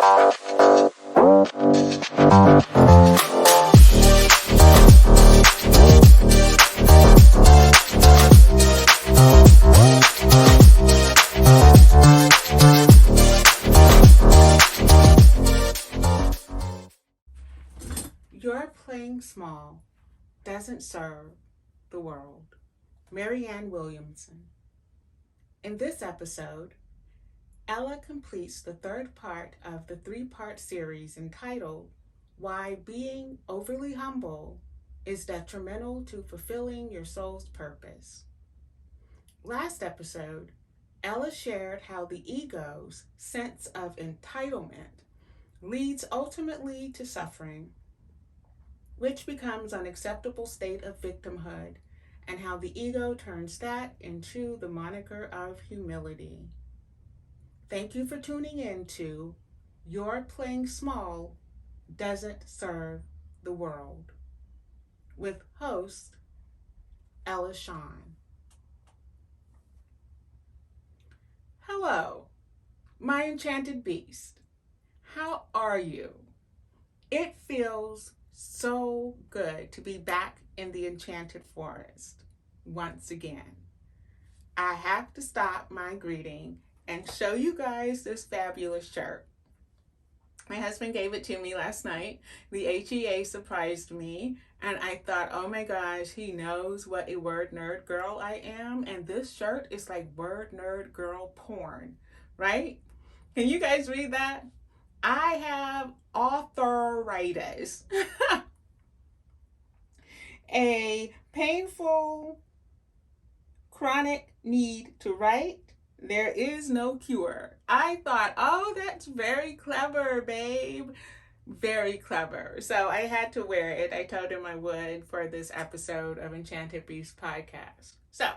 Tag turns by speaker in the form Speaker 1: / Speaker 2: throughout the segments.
Speaker 1: Your playing small doesn't serve the world. Marianne Williamson. In this episode, Ella completes the third part of the three-part series entitled Why Being Overly Humble is Detrimental to Fulfilling Your Soul's Purpose. Last episode, Ella shared how the ego's sense of entitlement leads ultimately to suffering, which becomes an acceptable state of victimhood, and how the ego turns that into the moniker of humility. Thank you for tuning in to Your Playing Small Doesn't Serve the World with host Ella Shawn. Hello, my enchanted beast. How are you? It feels so good to be back in the enchanted forest once again. I have to stop my greeting and show you guys this fabulous shirt. My husband gave it to me last night. The HEA surprised me, and I thought, oh my gosh, he knows what a word nerd girl I am, and this shirt is like word nerd girl porn, right? Can you guys read that? I have arthritis. A painful, chronic need to write. There is no cure. I thought, oh, that's very clever, babe. Very clever. So I had to wear it. I told him I would for this episode of Enchanted Beast podcast. So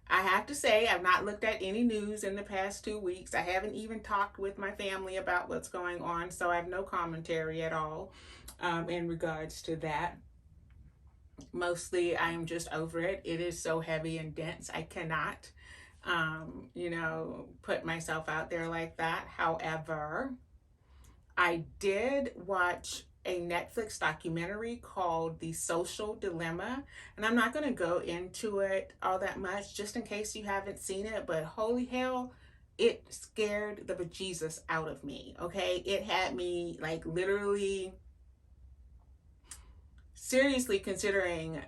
Speaker 1: I have to say, I've not looked at any news in the past 2 weeks. I haven't even talked with my family about what's going on, so I have no commentary at all in regards to that. Mostly, I'm just over it. It is so heavy and dense. I cannot, put myself out there like that. However, I did watch a Netflix documentary called The Social Dilemma, and I'm not going to go into it all that much just in case you haven't seen it, but holy hell, it scared the bejesus out of me, okay? It had me like literally seriously considering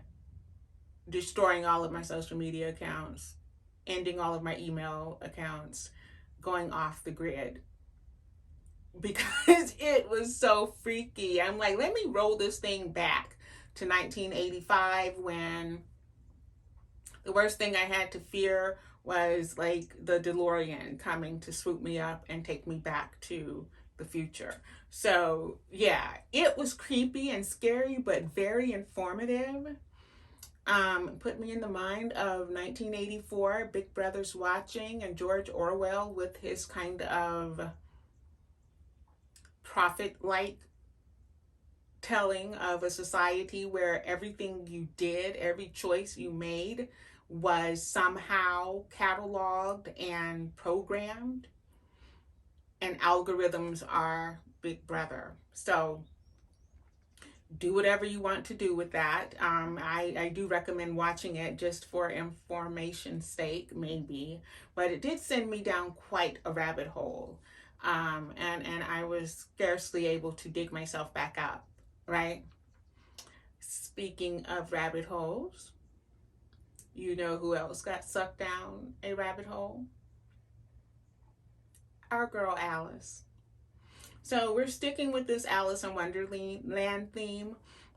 Speaker 1: destroying all of my social media accounts, ending all of my email accounts, going off the grid, because it was so freaky. I'm like, let me roll this thing back to 1985 when the worst thing I had to fear was like the DeLorean coming to swoop me up and take me back to the future. So yeah, it was creepy and scary, but very informative. Put me in the mind of 1984, Big Brother's Watching, and George Orwell with his kind of prophet-like telling of a society where everything you did, every choice you made was somehow cataloged and programmed, and algorithms are Big Brother. So do whatever you want to do with that. I do recommend watching it just for information's sake, maybe, but it did send me down quite a rabbit hole. And I was scarcely able to dig myself back up, right? Speaking of rabbit holes, you know who else got sucked down a rabbit hole? Our girl Alice. So we're sticking with this Alice in Wonderland theme,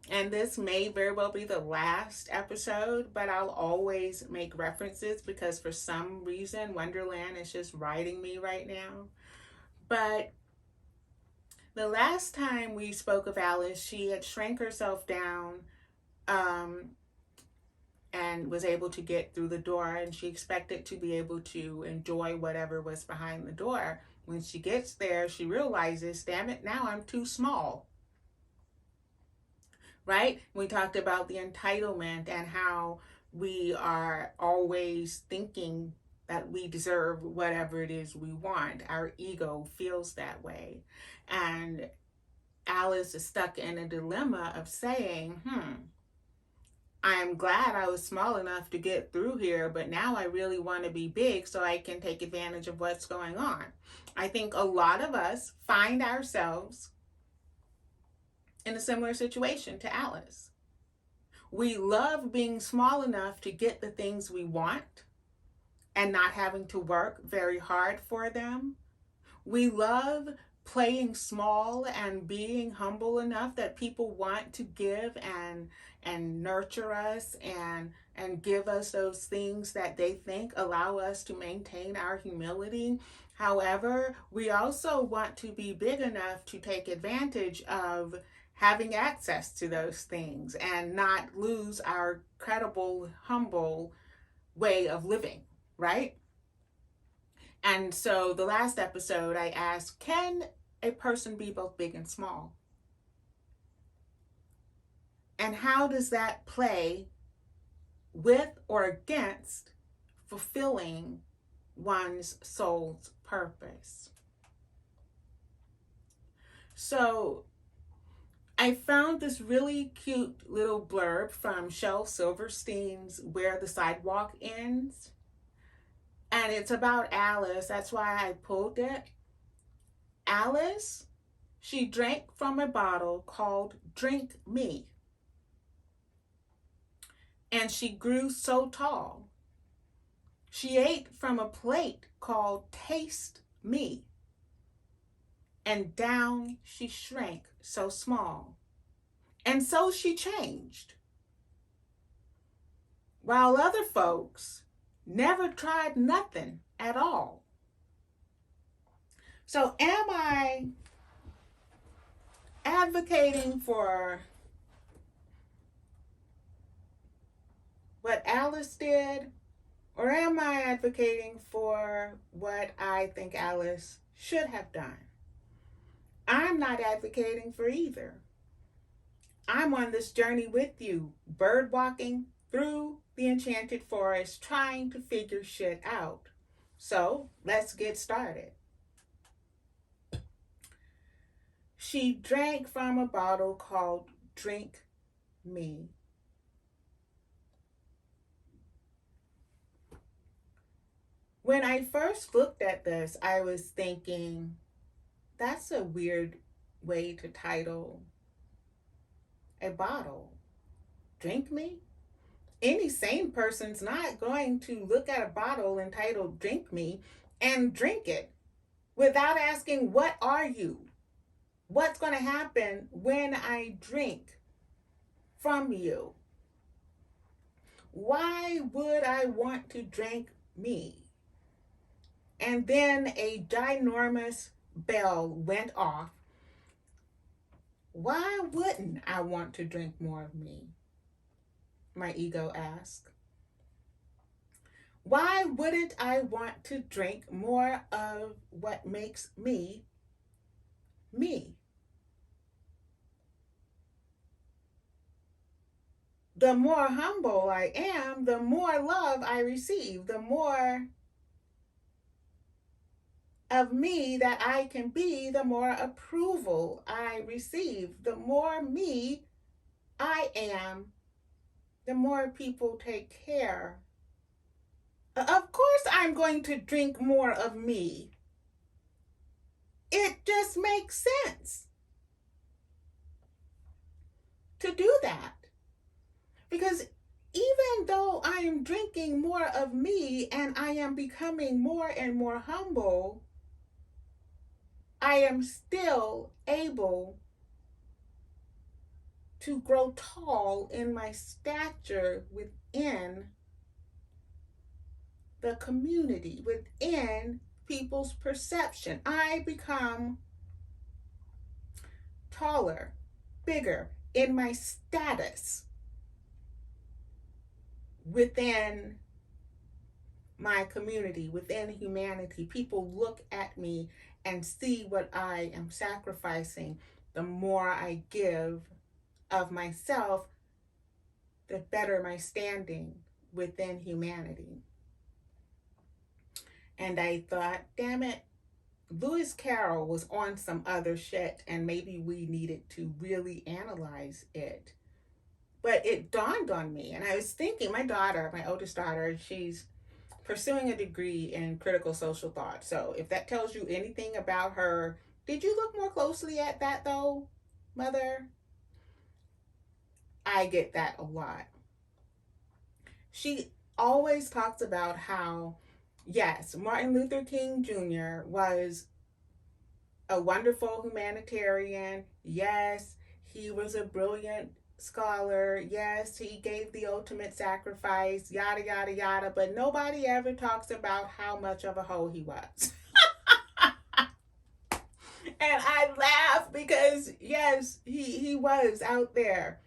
Speaker 1: and this may very well be the last episode, but I'll always make references because for some reason Wonderland is just riding me right now. But the last time we spoke of Alice, she had shrank herself down and was able to get through the door, and she expected to be able to enjoy whatever was behind the door. When she gets there, she realizes, damn it, now I'm too small. Right? We talked about the entitlement and how we are always thinking that we deserve whatever it is we want. Our ego feels that way. And Alice is stuck in a dilemma of saying, I'm glad I was small enough to get through here, but now I really want to be big so I can take advantage of what's going on. I think a lot of us find ourselves in a similar situation to Alice. We love being small enough to get the things we want and not having to work very hard for them. We love playing small and being humble enough that people want to give and nurture us and give us those things that they think allow us to maintain our humility. However, we also want to be big enough to take advantage of having access to those things and not lose our credible, humble way of living, right? And so the last episode I asked, can a person be both big and small? And how does that play with or against fulfilling one's soul's purpose? So I found this really cute little blurb from Shel Silverstein's Where the Sidewalk Ends. And it's about Alice. That's why I pulled it. Alice, she drank from a bottle called Drink Me. And she grew so tall. She ate from a plate called Taste Me. And down she shrank so small. And so she changed. While other folks never tried nothing at all. So am I advocating for what Alice did, or am I advocating for what I think Alice should have done? I'm not advocating for either. I'm on this journey with you, bird walking through the enchanted forest, trying to figure shit out. So let's get started. She drank from a bottle called Drink Me. When I first looked at this, I was thinking, that's a weird way to title a bottle. Drink Me? Any sane person's not going to look at a bottle entitled Drink Me and drink it without asking, what are you? What's going to happen when I drink from you? Why would I want to drink me? And then a ginormous bell went off. Why wouldn't I want to drink more of me? My ego asked. Why wouldn't I want to drink more of what makes me, me? The more humble I am, the more love I receive, the more of me that I can be, the more approval I receive. The more me I am, the more people take care. Of course I'm going to drink more of me. It just makes sense to do that. Because even though I am drinking more of me and I am becoming more and more humble, I am still able to grow tall in my stature within the community, within people's perception. I become taller, bigger in my status within my community, within humanity. People look at me and see what I am sacrificing. The more I give of myself, the better my standing within humanity. And I thought, damn it, Lewis Carroll was on some other shit, and maybe we needed to really analyze it. But it dawned on me, and I was thinking, my daughter, my oldest daughter, she's pursuing a degree in critical social thought. So if that tells you anything about her, did you look more closely at that though, mother? I get that a lot. She always talks about how, yes, Martin Luther King Jr. was a wonderful humanitarian. Yes, he was a brilliant scholar. Yes, he gave the ultimate sacrifice, yada, yada, yada. But nobody ever talks about how much of a hoe he was. And I laugh because, yes, he was out there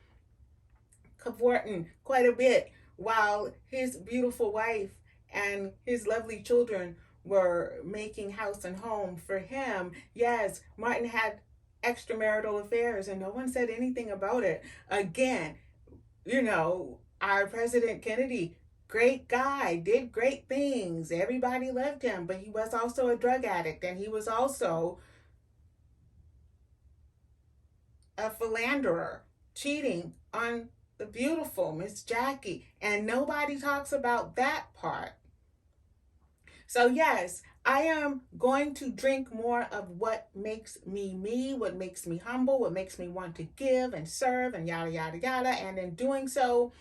Speaker 1: cavorting quite a bit while his beautiful wife and his lovely children were making house and home for him. Yes, Martin had extramarital affairs and no one said anything about it. Again, you know, our President Kennedy, great guy, did great things. Everybody loved him, but he was also a drug addict and he was also a philanderer, cheating on the beautiful Miss Jackie, and nobody talks about that part. So yes, I am going to drink more of what makes me me, what makes me humble, what makes me want to give and serve and yada, yada, yada. And in doing so,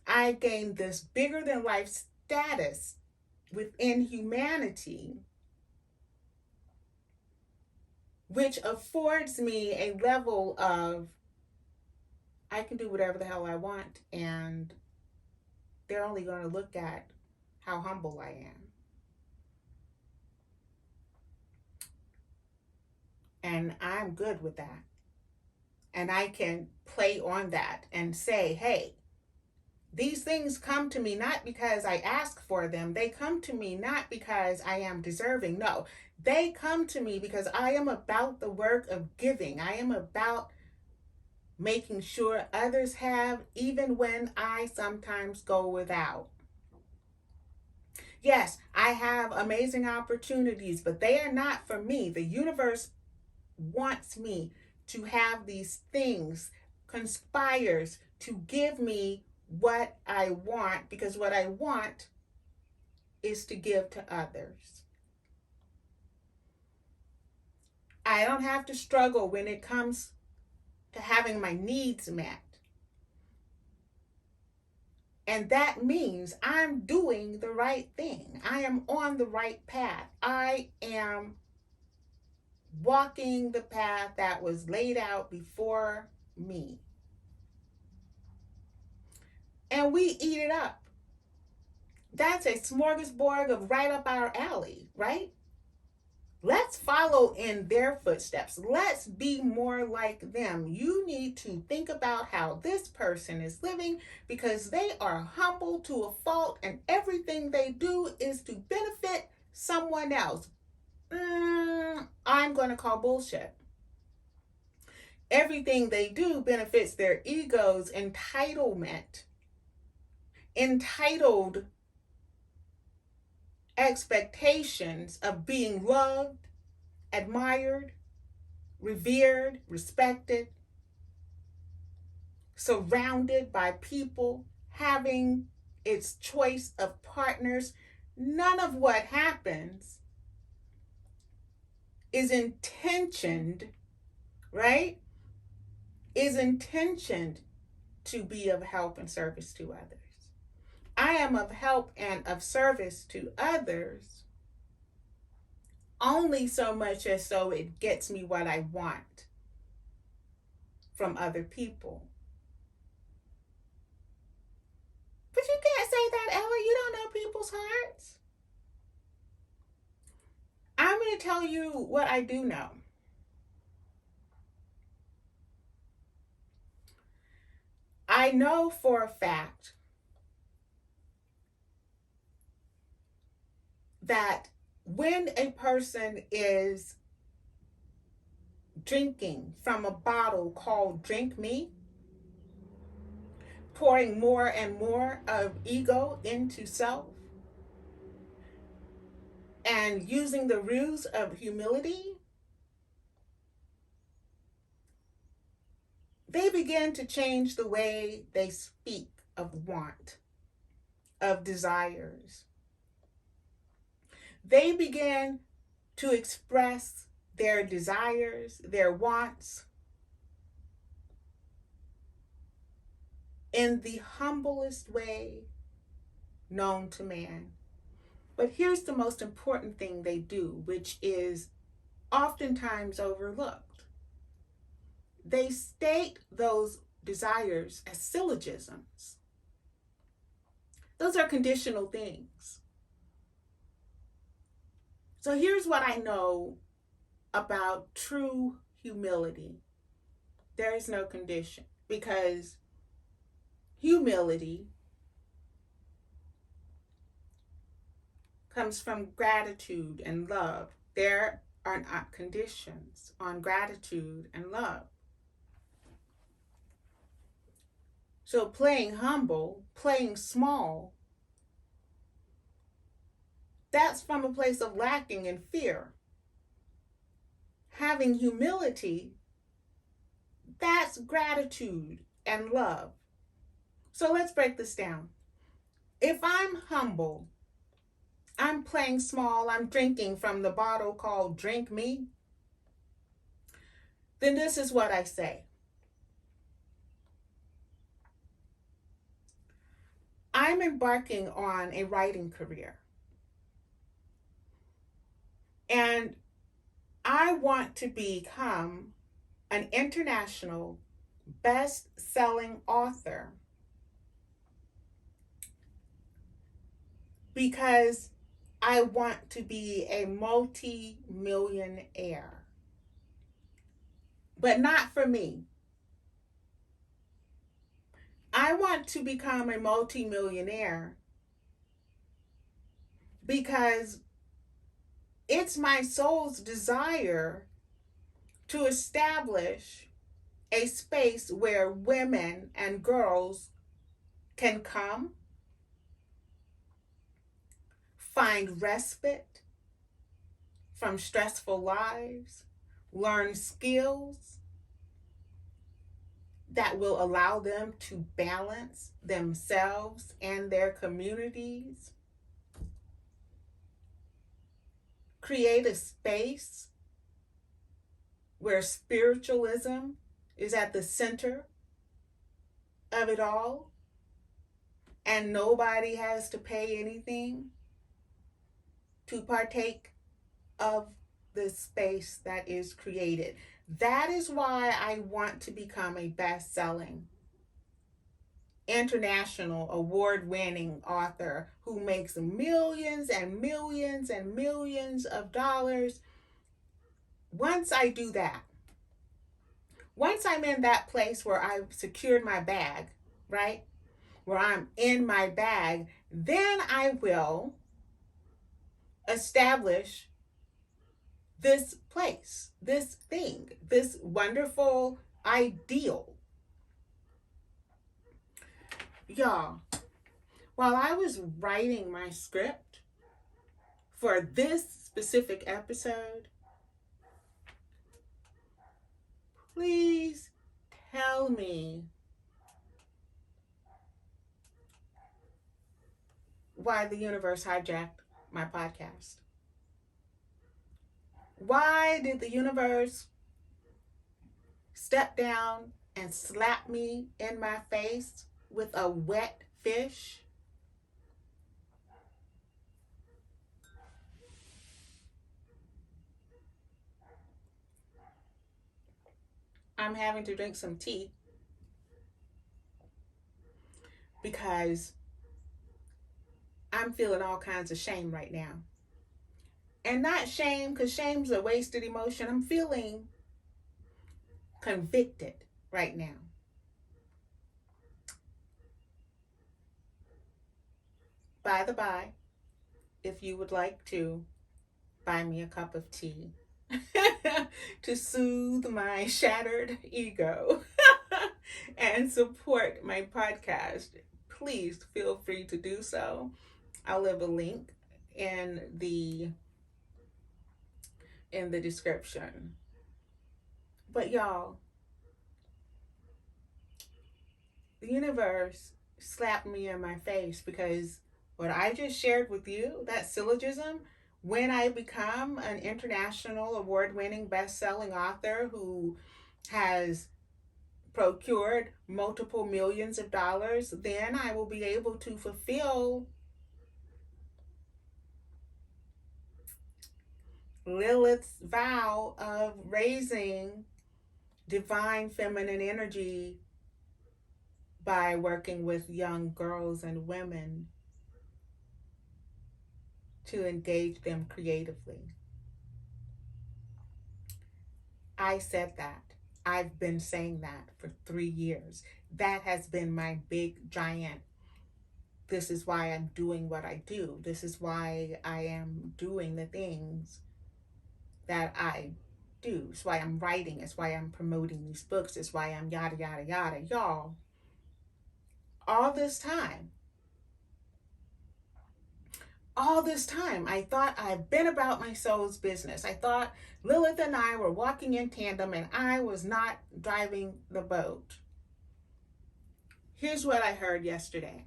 Speaker 1: I gain this bigger than life status within humanity, which affords me a level of, I can do whatever the hell I want, and they're only going to look at how humble I am. And I'm good with that. And I can play on that and say, hey, these things come to me not because I ask for them. They come to me not because I am deserving. No, they come to me because I am about the work of giving. I am about making sure others have, even when I sometimes go without. Yes, I have amazing opportunities, but they are not for me. The universe wants me to have these things, conspires to give me what I want, because what I want is to give to others. I don't have to struggle when it comes to having my needs met. And that means I'm doing the right thing. I am on the right path. I am walking the path that was laid out before me. And we eat it up. That's a smorgasbord of right up our alley, right? Let's follow in their footsteps. Let's be more like them. You need to think about how this person is living because they are humble to a fault and everything they do is to benefit someone else. I'm going to call bullshit. Everything they do benefits their egos, entitled expectations of being loved, admired, revered, respected, surrounded by people, having its choice of partners. None of what happens is intentioned, right? Is intentioned to be of help and service to others. I am of help and of service to others only so much as so it gets me what I want from other people. But you can't say that, Ella. You don't know people's hearts. I'm going to tell you what I do know. I know for a fact that when a person is drinking from a bottle called Drink Me, pouring more and more of ego into self, and using the ruse of humility, they begin to change the way they speak of want, of desires. They begin to express their desires, their wants, in the humblest way known to man. But here's the most important thing they do, which is oftentimes overlooked. They state those desires as syllogisms. Those are conditional things. So here's what I know about true humility. There is no condition, because humility comes from gratitude and love. There are not conditions on gratitude and love. So playing humble, playing small, that's from a place of lacking in fear. Having humility, that's gratitude and love. So let's break this down. If I'm humble, I'm playing small, I'm drinking from the bottle called Drink Me, then this is what I say. I'm embarking on a writing career, and I want to become an international best-selling author because I want to be a multi-millionaire. But not for me. I want to become a multi-millionaire because it's my soul's desire to establish a space where women and girls can come, find respite from stressful lives, learn skills that will allow them to balance themselves and their communities, create a space where spiritualism is at the center of it all, and nobody has to pay anything to partake of the space that is created. That is why I want to become a best-selling, international, award-winning author who makes millions and millions and millions of dollars. Once I do that, once I'm in that place where I've secured my bag, right? Where I'm in my bag, then I will establish this place, this thing, this wonderful ideal. Y'all, while I was writing my script for this specific episode, please tell me why the universe hijacked my podcast. Why did the universe step down and slap me in my face with a wet fish? I'm having to drink some tea because I'm feeling all kinds of shame right now. And not shame, because shame's a wasted emotion. I'm feeling convicted right now. By the by, if you would like to buy me a cup of tea to soothe my shattered ego and support my podcast, please feel free to do so. I'll leave a link in the in the description. But y'all, the universe slapped me in my face because what I just shared with you, that syllogism, when I become an international award-winning best-selling author who has procured multiple millions of dollars, then I will be able to fulfill Lilith's vow of raising divine feminine energy by working with young girls and women to engage them creatively. I said that. I've been saying that for 3 years. That has been my big giant. This is why I'm doing what I do. This is why I am doing the things that I do. It's why I'm writing. It's why I'm promoting these books. It's why I'm yada, yada, yada. Y'all, all this time, I thought I'd been about my soul's business. I thought Lilith and I were walking in tandem and I was not driving the boat. Here's what I heard yesterday.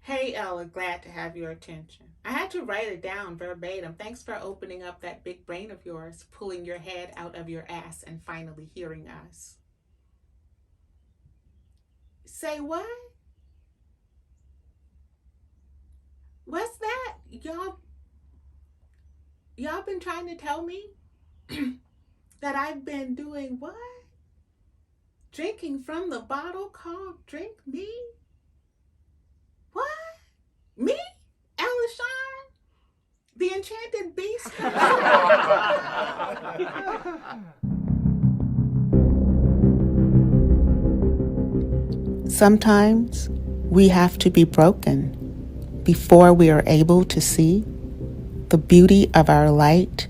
Speaker 1: Hey, Ella, glad to have your attention. I had to write it down verbatim. Thanks for opening up that big brain of yours, pulling your head out of your ass and finally hearing us. Say what? What's that? Y'all been trying to tell me that I've been doing what? Drinking from the bottle called Drink Me? What? Me? Alishon? The enchanted beast? Sometimes we have to be broken before we are able to see the beauty of our light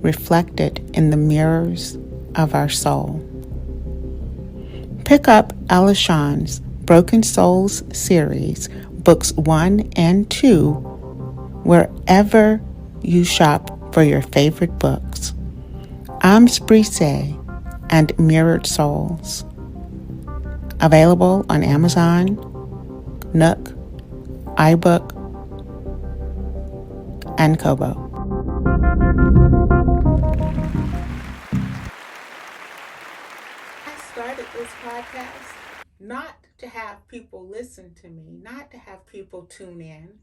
Speaker 1: reflected in the mirrors of our soul. Pick up Alishon's Broken Souls series, books 1 and 2, wherever you shop for your favorite books. Ams Brise and Mirrored Souls. Available on Amazon, Nook, iBook, and Kobo. I started this podcast not to have people listen to me, not to have people tune in.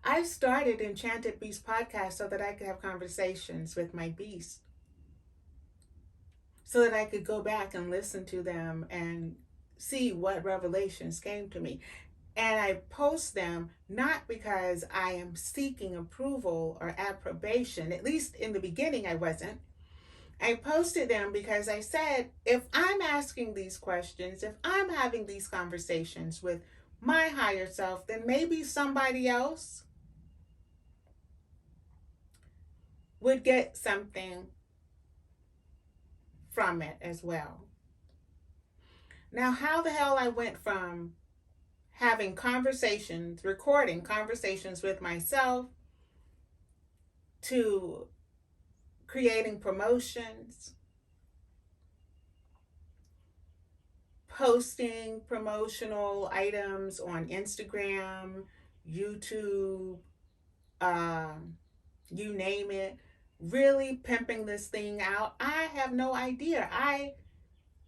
Speaker 1: I started Enchanted Beast podcast so that I could have conversations with my beast, so that I could go back and listen to them and see what revelations came to me. And I post them not because I am seeking approval or approbation. At least in the beginning, I wasn't. I posted them because I said, if I'm asking these questions, if I'm having these conversations with my higher self, then maybe somebody else would get something from it as well. Now, how the hell I went from having conversations, recording conversations with myself, to creating promotions, posting promotional items on Instagram, YouTube, you name it, really pimping this thing out. I have no idea. I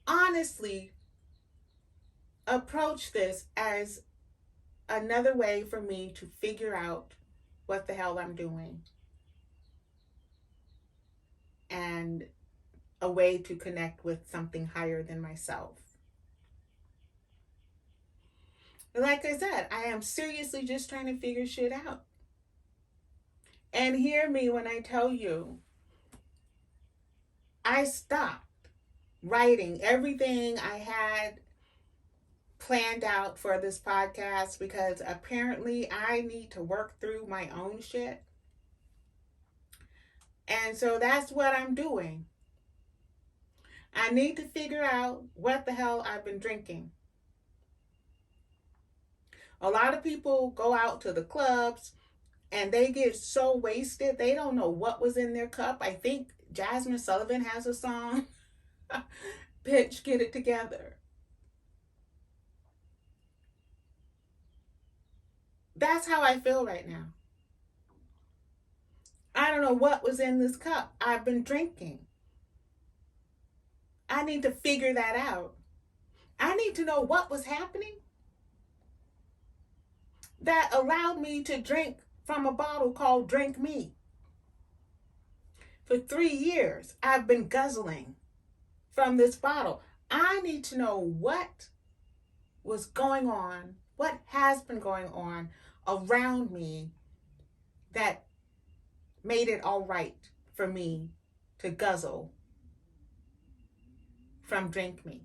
Speaker 1: honestly approach this as another way for me to figure out what the hell I'm doing, and a way to connect with something higher than myself. Like I said, I am seriously just trying to figure shit out. And hear me when I tell you, I stopped writing everything I had planned out for this podcast because apparently I need to work through my own shit. And so that's what I'm doing. I need to figure out what the hell I've been drinking. A lot of people go out to the clubs and they get so wasted, they don't know what was in their cup. I think Jasmine Sullivan has a song, Bitch, Get It Together. That's how I feel right now. I don't know what was in this cup I've been drinking. I need to figure that out. I need to know what was happening that allowed me to drink from a bottle called Drink Me. For 3 years, I've been guzzling from this bottle. I need to know what was going on, what has been going on around me that made it all right for me to guzzle from Drink Me.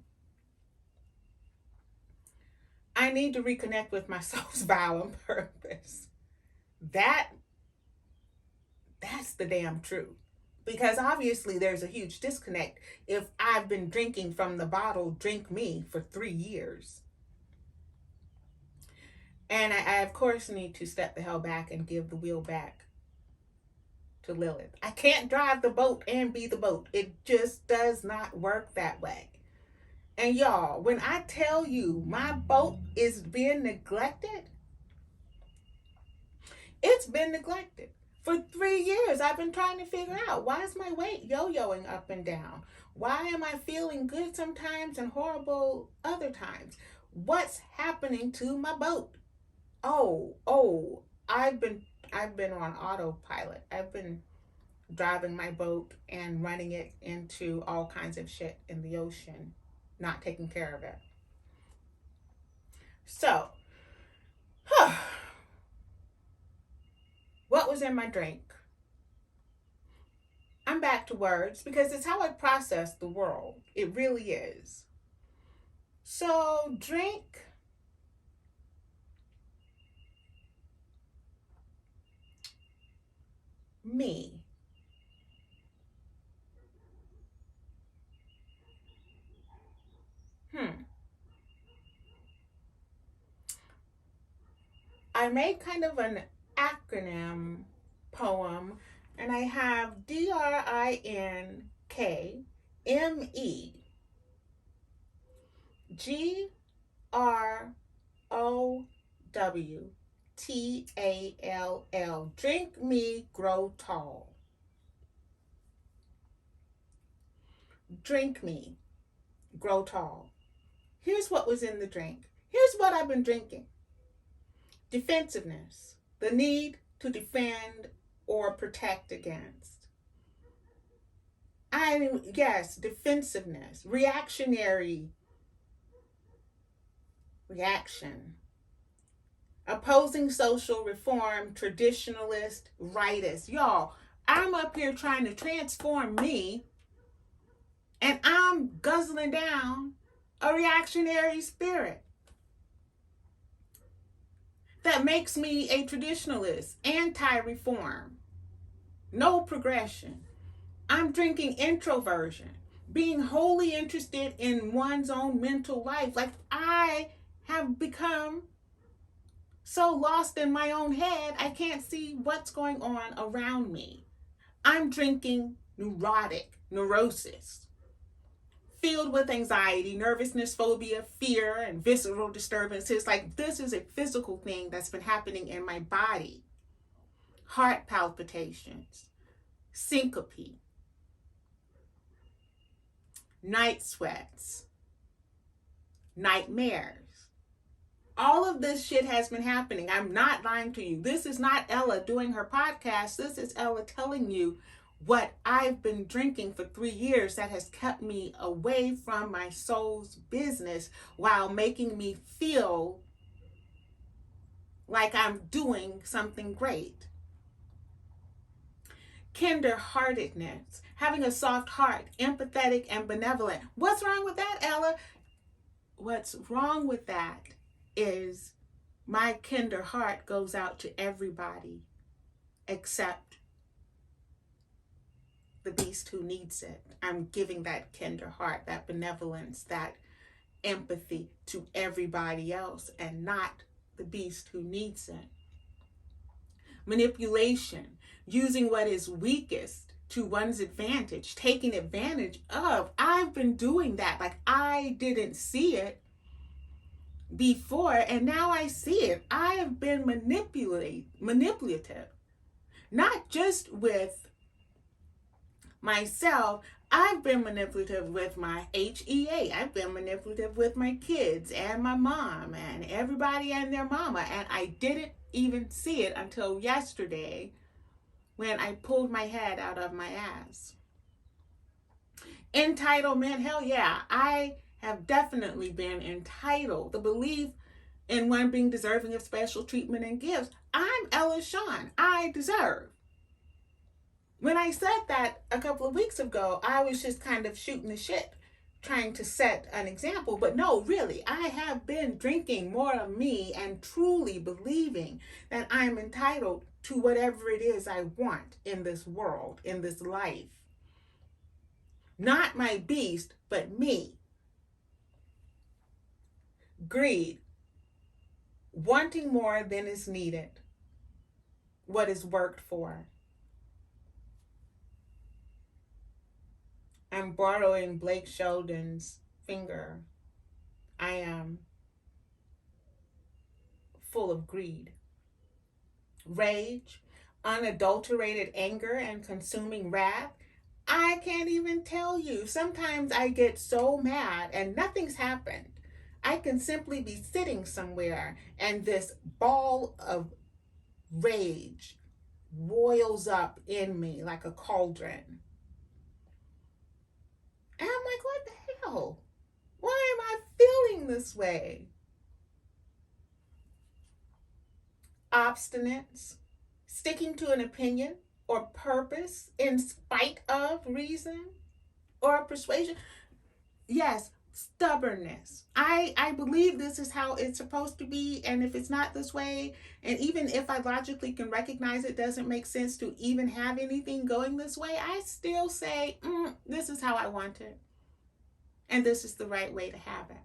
Speaker 1: I need to reconnect with my soul's vow and purpose. That's the damn truth. Because obviously there's a huge disconnect if I've been drinking from the bottle Drink Me for 3 years. And I of course need to step the hell back and give the wheel back to Lilith. I can't drive the boat and be the boat. It just does not work that way. And y'all, when I tell you my boat is being neglected, it's been neglected. For 3 years, I've been trying to figure out, why is my weight yo-yoing up and down? Why am I feeling good sometimes and horrible other times? What's happening to my boat? I've been on autopilot. I've been driving my boat and running it into all kinds of shit in the ocean, not taking care of it. So, what was in my drink? I'm back to words because it's how I process the world. It really is. So, drink me. I made kind of an acronym poem, and I have DRINKMEGROWTALL. Drink me, grow tall. Drink me, grow tall. Here's what was in the drink. Here's what I've been drinking. Defensiveness, the need to defend or protect against. Defensiveness, reactionary reaction. Opposing social reform, traditionalist, rightest. Y'all, I'm up here trying to transform me, and I'm guzzling down a reactionary spirit that makes me a traditionalist, anti-reform, no progression. I'm drinking introversion, being wholly interested in one's own mental life. Like, I have become so lost in my own head, I can't see what's going on around me. I'm drinking neurotic, neurosis, filled with anxiety, nervousness, phobia, fear, and visceral disturbances. Like, this is a physical thing that's been happening in my body. Heart palpitations, syncope, night sweats, nightmares. All of this shit has been happening. I'm not lying to you. This is not Ella doing her podcast. This is Ella telling you what I've been drinking for 3 years that has kept me away from my soul's business while making me feel like I'm doing something great. Kinderheartedness, having a soft heart, empathetic and benevolent. What's wrong with that, Ella? What's wrong with that is my kinder heart goes out to everybody except the beast who needs it. I'm giving that kinder heart, that benevolence, that empathy to everybody else and not the beast who needs it. manipulation, using what is weakest to one's advantage, taking advantage of. I've been doing that. Like, I didn't see it before, and now I see it. I have been manipulative, not just with myself. I've been manipulative with my HEA. I've been manipulative with my kids and my mom and everybody and their mama. And I didn't even see it until yesterday when I pulled my head out of my ass. Entitlement, hell yeah. I have definitely been entitled. The belief in one being deserving of special treatment and gifts. I'm Ella Shawn. I deserve. When I said that a couple of weeks ago, I was just kind of shooting the shit, trying to set an example. But no, really, I have been drinking more of me and truly believing that I'm entitled to whatever it is I want in this world, in this life. Not my beast, but me. Greed. Wanting more than is needed. What is worked for. I'm borrowing Blake Sheldon's finger. I am full of greed. Rage, unadulterated anger, and consuming wrath. I can't even tell you. Sometimes I get so mad and nothing's happened. I can simply be sitting somewhere and this ball of rage boils up in me like a cauldron. And I'm like, what the hell? Why am I feeling this way? Obstinance, sticking to an opinion or purpose in spite of reason or persuasion. Yes, stubbornness. I believe this is how it's supposed to be, and if it's not this way, and even if I logically can recognize it doesn't make sense to even have anything going this way, I still say, this is how I want it, and this is the right way to have it.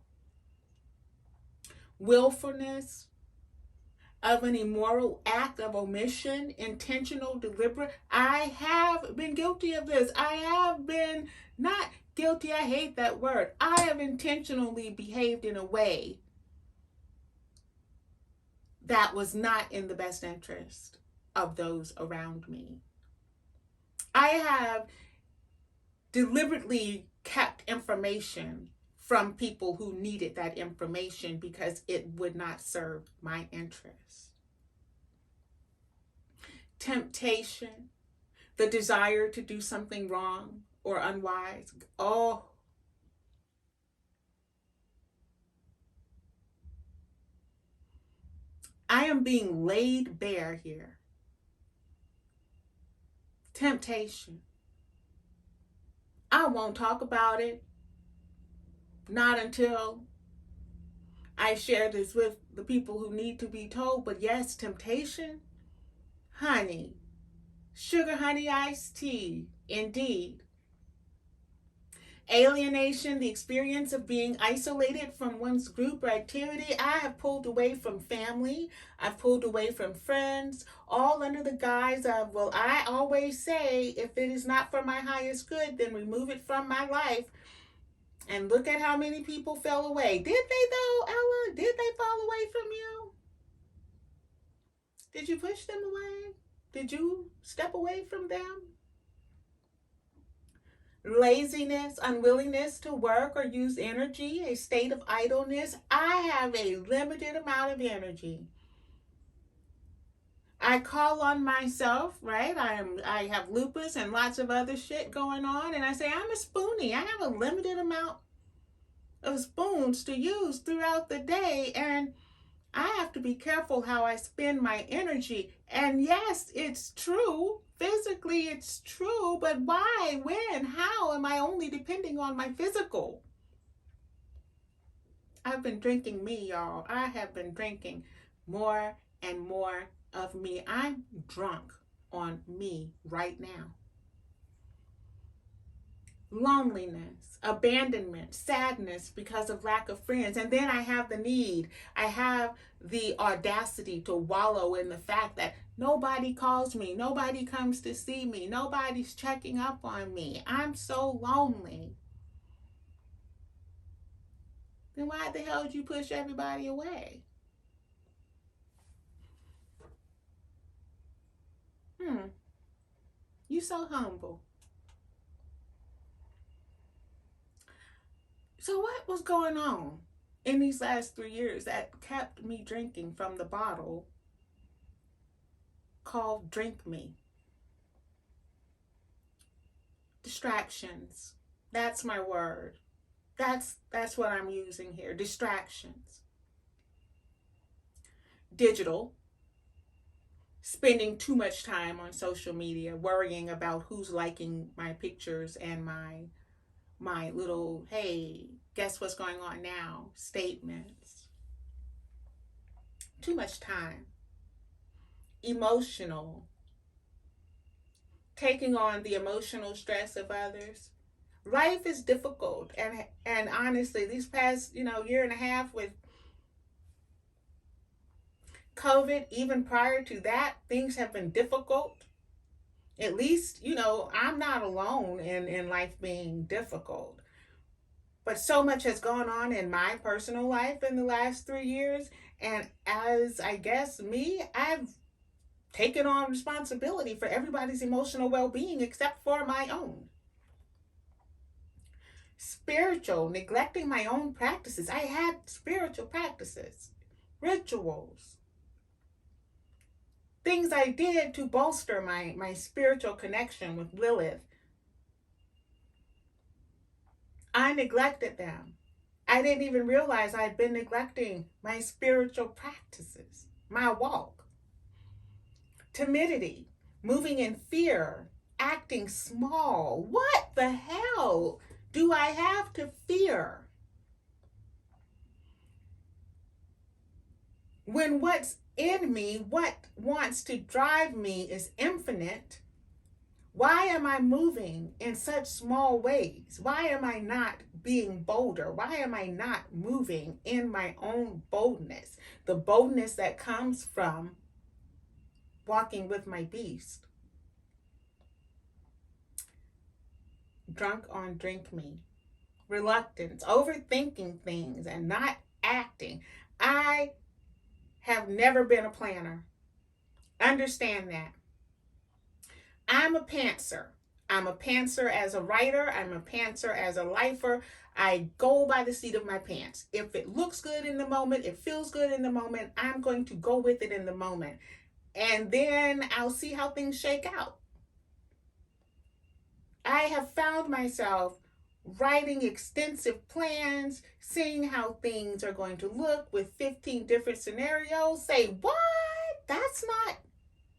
Speaker 1: Willfulness of an immoral act of omission, intentional, deliberate. I have been guilty of this. I have been not guilty, I hate that word. I have intentionally behaved in a way that was not in the best interest of those around me. I have deliberately kept information from people who needed that information because it would not serve my interest. Temptation, the desire to do something wrong or unwise. Oh, I am being laid bare here. Temptation. I won't talk about it. Not until I share this with the people who need to be told. But yes, temptation. Honey. Sugar honey iced tea. Indeed. Alienation, the experience of being isolated from one's group or activity. I have pulled away from family. I've pulled away from friends, all under the guise of, well, I always say, if it is not for my highest good, then remove it from my life. And look at how many people fell away. Did they though, Ella? Did they fall away from you? Did you push them away? Did you step away from them? Laziness, unwillingness to work or use energy, a state of idleness. I have a limited amount of energy. I call on myself, right? I have lupus and lots of other shit going on, and I say I'm a spoonie. I have a limited amount of spoons to use throughout the day, and I have to be careful how I spend my energy. And yes, it's true. Physically, it's true, but why, when, how am I only depending on my physical? I've been drinking me, y'all. I have been drinking more and more of me. I'm drunk on me right now. Loneliness, abandonment, sadness because of lack of friends. And then I have the need. I have the audacity to wallow in the fact that Nobody calls me. Nobody comes to see me. Nobody's checking up on me. I'm so lonely. Then why the hell did you push everybody away? You so humble. So what was going on in these last 3 years that kept me drinking from the bottle called Drink Me? Distractions. That's my word. That's what I'm using here. Distractions. Digital. Spending too much time on social media, worrying about who's liking my pictures and my little, hey, guess what's going on now, statements. Too much time. Emotional. Taking on the emotional stress of others. Life is difficult, and honestly, these past, year and a half with COVID, even prior to that, things have been difficult. At least, I'm not alone in life being difficult. But so much has gone on in my personal life in the last 3 years. And as I guess me, I've taken on responsibility for everybody's emotional well-being except for my own. Spiritual, neglecting my own practices. I had spiritual practices, rituals, things I did to bolster my spiritual connection with Lilith. I neglected them. I didn't even realize I'd been neglecting my spiritual practices, my walk. Timidity, moving in fear, acting small. What the hell do I have to fear? When what's in me, what wants to drive me is infinite, why am I moving in such small ways? Why am I not being bolder? Why am I not moving in my own boldness? The boldness that comes from walking with my beast. Drunk on Drink Me. Reluctance, overthinking things and not acting. I have never been a planner. Understand that. I'm a pantser. I'm a pantser as a writer. I'm a pantser as a lifer. I go by the seat of my pants. If it looks good in the moment, it feels good in the moment, I'm going to go with it in the moment. And then I'll see how things shake out. I have found myself writing extensive plans, seeing how things are going to look with 15 different scenarios. Say, what? That's not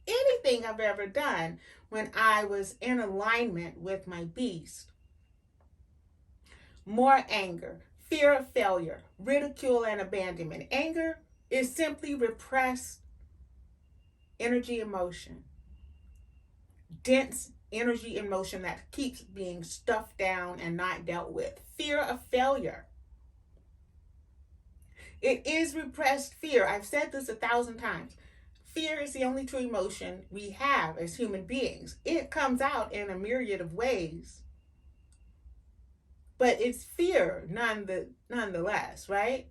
Speaker 1: anything I've ever done when I was in alignment with my beast. More anger, fear of failure, ridicule, and abandonment. Anger is simply repressed energy emotion. Dense energy emotion that keeps being stuffed down and not dealt with. Fear of failure. It is repressed fear. I've said this 1,000 times. Fear is the only true emotion we have as human beings. It comes out in a myriad of ways. But it's fear nonetheless, right?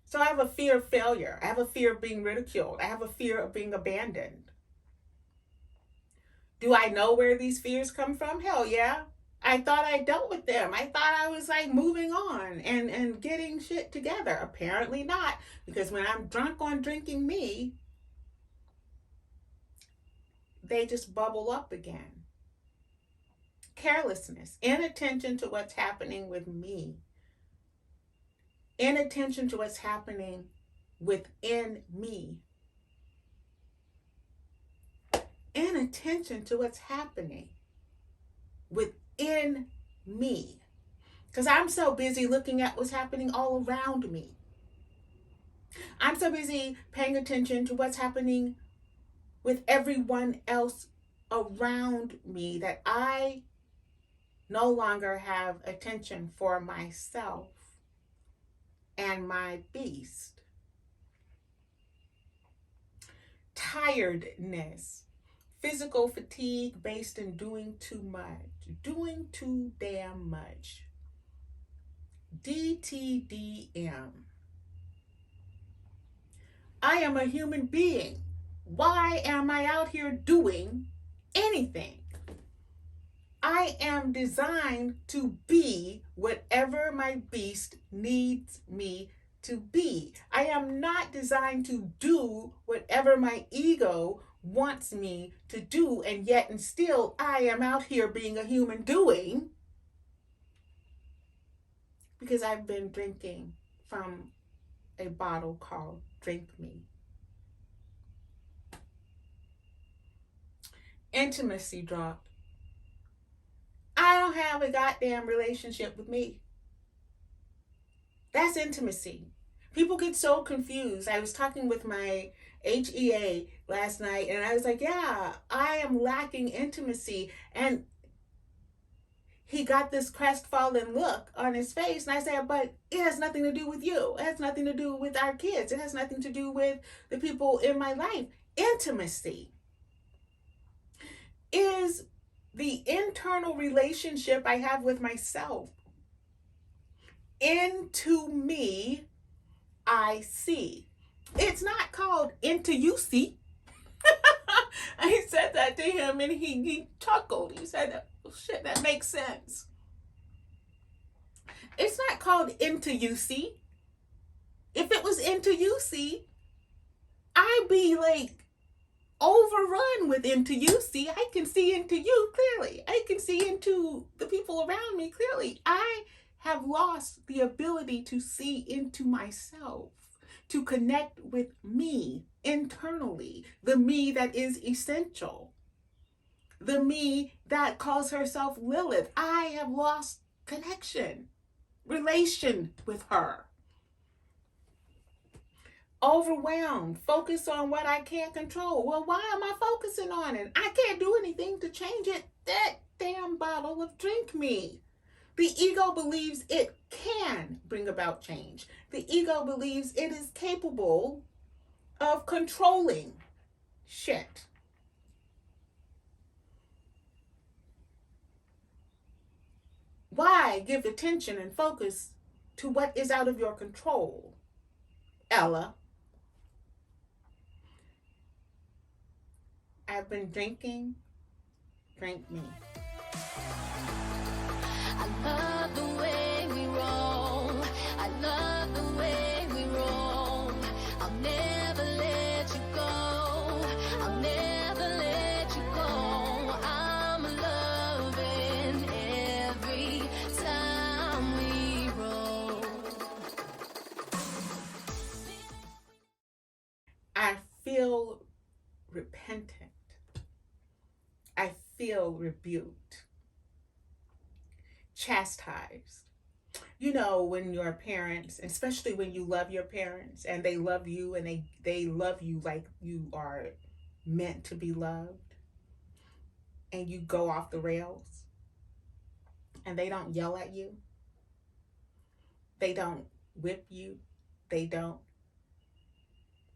Speaker 1: So I have a fear of failure. I have a fear of being ridiculed. I have a fear of being abandoned. Do I know where these fears come from? Hell yeah. I thought I dealt with them. I thought I was like moving on and getting shit together. Apparently not, because when I'm drunk on drinking me, they just bubble up again. Carelessness, inattention to what's happening with me, inattention to what's happening within me, inattention to what's happening within me, because I'm so busy looking at what's happening all around me. I'm so busy paying attention to what's happening with everyone else around me that I no longer have attention for myself and my beast. tiredness, physical fatigue based in doing too much, doing too damn much. DTDM. I am a human being. Why am I out here doing anything? I am designed to be whatever my beast needs me to be. I am not designed to do whatever my ego wants me to do, and yet and still I am out here being a human doing because I've been drinking from a bottle called Drink Me. Intimacy dropped. I don't have a goddamn relationship with me. That's intimacy. People get so confused. I was talking with my HEA last night and I was like, yeah, I am lacking intimacy. And he got this crestfallen look on his face. And I said, but it has nothing to do with you. It has nothing to do with our kids. It has nothing to do with the people in my life. Intimacy is the internal relationship I have with myself. Into me, I see. It's not called into you see. I said that to him and he chuckled. He said, oh, shit, that makes sense. It's not called into you see. If it was into you see, I'd be like overrun with into you see. I can see into you clearly. I can see into the people around me clearly. I have lost the ability to see into myself, to connect with me internally, the me that is essential, the me that calls herself Lilith. I have lost connection, relation with her. Overwhelmed, focus on what I can't control. Well, why am I focusing on it? I can't do anything to change it. That damn bottle of Drink Me. The ego believes it can bring about change. The ego believes it is capable of controlling shit. Why give attention and focus to what is out of your control, Ella? I've been drinking. Drink me.
Speaker 2: I love the way we roll. I love the way we roll. I'll never let you go. I'll never let you go. I'm loving every time we roll.
Speaker 1: I feel repentant. I feel rebuked, chastised. You know, when your parents, especially when you love your parents and they love you and they love you like you are meant to be loved, and you go off the rails and they don't yell at you, they don't whip you, they don't